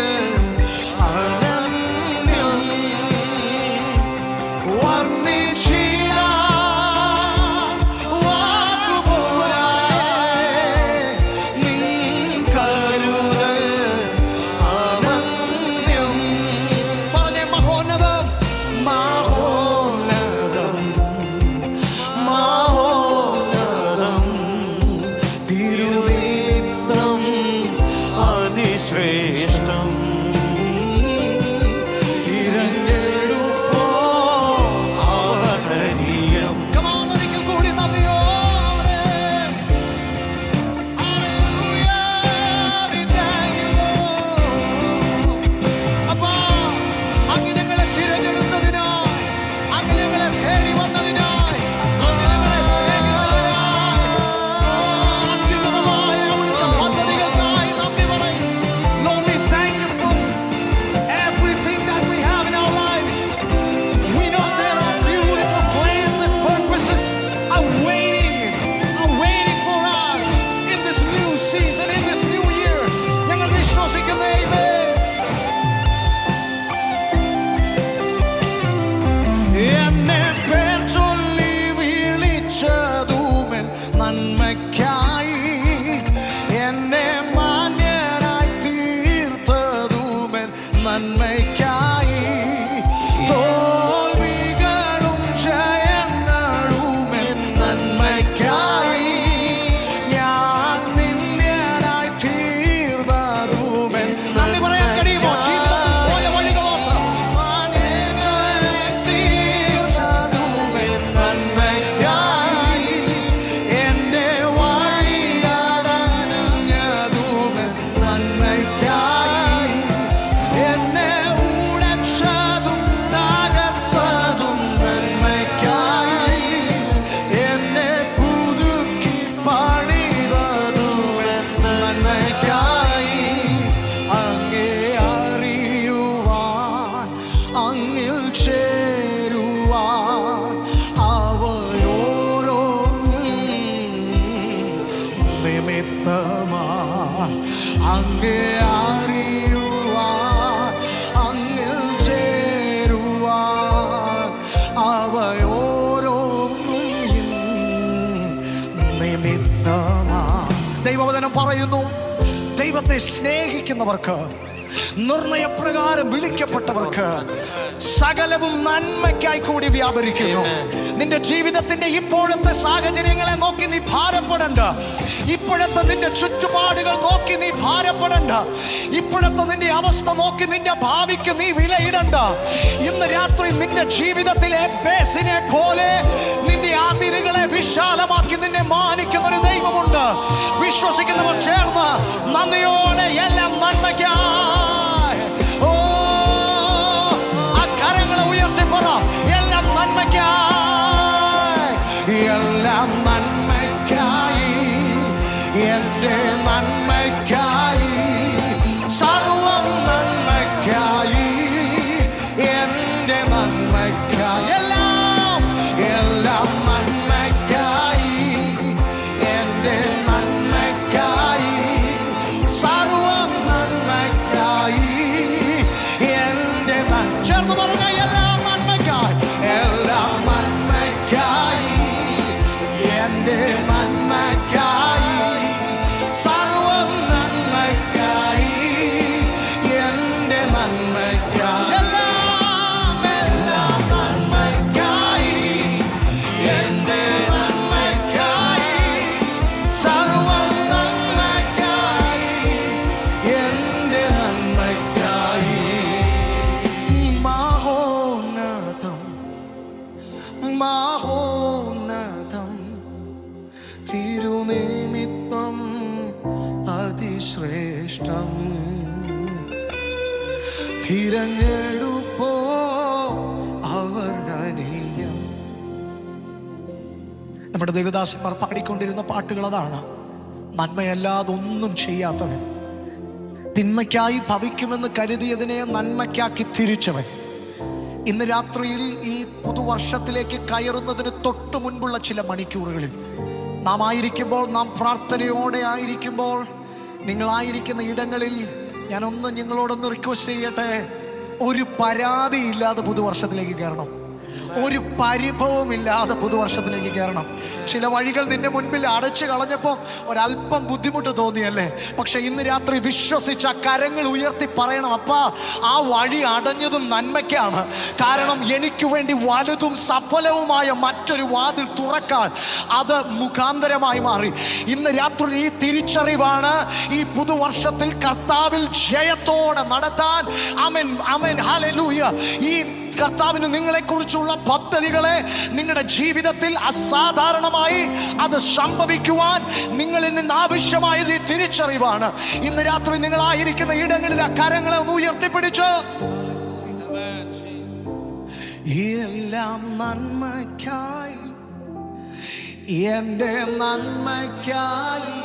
അനന്യം. വർണ്ണിച്ചില്ല വാക്കുപോരാ നിൻ കരുതൽ അനന്യം. പറഞ്ഞേ, മഹോന്നതം മഹോന്നതം അങ്ങേ അറിയുവാൻ, അങ്ങ് ചേരുവാൻ, അവയോരോന്നും നിമിത്തമാ. ദൈവവചനം പറയുന്നു, ദൈവത്തെ സ്നേഹിക്കുന്നവർക്ക്, നിർണയപ്രകാരം വിളിക്കപ്പെട്ടവർക്ക് സകലവും നന്മയ്ക്കായി കൂടി വ്യാപരിക്കുന്നു. നിന്റെ ജീവിതത്തിന്റെ ഇപ്പോഴത്തെ സാഹചര്യങ്ങളെ നോക്കി നീ ഭാരപ്പെടണ്ട. ഇപ്പോഴത്തെ നിന്റെ ചുറ്റുപാടുകൾ നോക്കി നീ ഭാരപ്പെടണ്ട. ഇപ്പോഴത്തെ നിന്റെ അവസ്ഥ നോക്കി നിന്റെ ഭാവിക്ക് നീ വിലയിടണ്ട. ഇന്ന് രാത്രി നിന്റെ ജീവിതത്തിലെ ബേസിനെ പോലെ നിന്റെ അതിരുകളെ വിശാലമാക്കി നിന്നെ മാനിക്കുന്ന ഒരു ദൈവമുണ്ട്. വിശ്വസിക്കുന്നവർ ചേർന്ന് നന്ദിയോടെ എല്ലാം നന്മയ്ക്കായി, ഓ ആ കരങ്ങളെ ഉയർത്തി പറ, എല്ലാം നന്മയ്ക്കായി, എല്ലാം നന്മയ്ക്കായി, എന്റെ നന്മയ്ക്കായി, സർവം നന്മയ്ക്കായി, എന്റെ നന്മയ്ക്കായി, എല്ലാം എല്ലാം നന്മയ്ക്കായി, എന്റെ നന്മയ്ക്കായി, സർവം നന്മയ്ക്കായി, എന്റെ ചേർന്ന് പറഞ്ഞ എല്ലാം നന്മയ്ക്കായി, എല്ലാം നന്മയ്ക്കായി, എന്റെ നന്മയ്ക്കായി, സർവം നന്മയ്ക്കായി, എന്റെ നന്മയ്ക്കായി, എല്ലാം എല്ലാം നന്മയ്ക്കായി, എന്റെ നന്മയ്ക്കായി, സർവം നന്മയ്ക്കായി, എന്റെ നന്മയ്ക്കായി. മഹോന്നതം മഹോന്നതം തിരുനിമിത്തം അതിശ്രേഷ്ഠം, തിരഞ്ഞെടുപ്പോ അവർണ്ണനീയം. നമ്മുടെ ദേവദാസന്മാർ പാടിക്കൊണ്ടിരുന്ന പാട്ടുകൾ അതാണ്. നന്മയല്ലാതൊന്നും ചെയ്യാത്തവൻ, തിന്മയ്ക്കായി ഭവിക്കുമെന്ന് കരുതിയതിനെ നന്മയ്ക്കാക്കി തിരിച്ചവൻ. ഇന്ന് രാത്രിയിൽ ഈ പുതുവർഷത്തിലേക്ക് കയറുന്നതിന് തൊട്ട് മുൻപുള്ള ചില മണിക്കൂറുകളിൽ നാം ആയിരിക്കുമ്പോൾ, നാം പ്രാർത്ഥനയോടെ ആയിരിക്കുമ്പോൾ, നിങ്ങളായിരിക്കുന്ന ഇടങ്ങളിൽ ഞാനൊന്ന് നിങ്ങളോടൊന്ന് റിക്വസ്റ്റ് ചെയ്യട്ടെ, ഒരു പരാതിയില്ലാതെ പുതുവർഷത്തിലേക്ക് കയറണം. ഒരു പരിഭവം ഇല്ലാതെ പുതുവർഷത്തിലേക്ക് കയറണം. ചില വഴികൾ നിന്റെ മുൻപിൽ അടച്ചു കളഞ്ഞപ്പോൾ ഒരല്പം ബുദ്ധിമുട്ട് തോന്നിയല്ലേ? പക്ഷെ ഇന്ന് രാത്രി വിശ്വസിച്ച കരങ്ങൾ ഉയർത്തി പറയണം, അപ്പാ ആ വഴി അടഞ്ഞതും നന്മയ്ക്കാണ്. കാരണം എനിക്ക് വേണ്ടി വലുതും സഫലവുമായ മറ്റൊരു വാതിൽ തുറക്കാൻ അത് മുഖാന്തരമായി മാറി. ഇന്ന് രാത്രി ഈ തിരിച്ചറിവാണ് ഈ പുതുവർഷത്തിൽ കർത്താവിൽ ജയത്തോടെ നടത്താൻ. ആമേൻ ആമേൻ ഹല്ലേലൂയ. ഈ കർത്താവിന് നിങ്ങളെക്കുറിച്ചുള്ള പദ്ധതികളെ നിങ്ങളുടെ ജീവിതത്തിൽ അസാധാരണമായി അത് സംഭവിക്കുവാൻ നിങ്ങളിൽ നിന്ന് ആവശ്യമായത് ഈ തിരിച്ചറിവാണ്. ഇന്ന് രാത്രി നിങ്ങളായിരിക്കുന്ന ഇടങ്ങളിൽ ആ കരങ്ങളെ ഒന്ന് ഉയർത്തിപ്പിടിച്ച്, എല്ലാം നന്മയ്ക്കായി, എന്റെ നന്മയ്ക്കായി,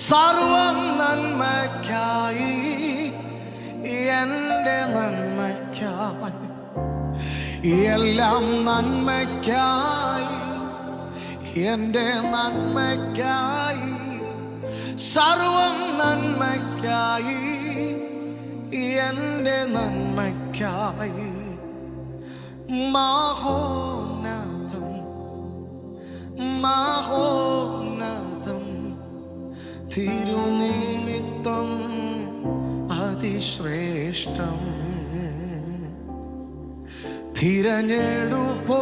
സർവം നന്മയ്ക്കായി, എന്റെ നന്മയ്ക്കായി, എല്ലാം നന്മയ്ക്കായി, എന്റെ നന്മയ്ക്കായി, സർവം നന്മയ്ക്കായി, എന്റെ നന്മയ്ക്കായി. മഹോന്നതം മഹോന്നതം തിരുനിമിത്തം അതിശ്രേഷ്ഠം, തിരഞ്ഞെടുപ്പോ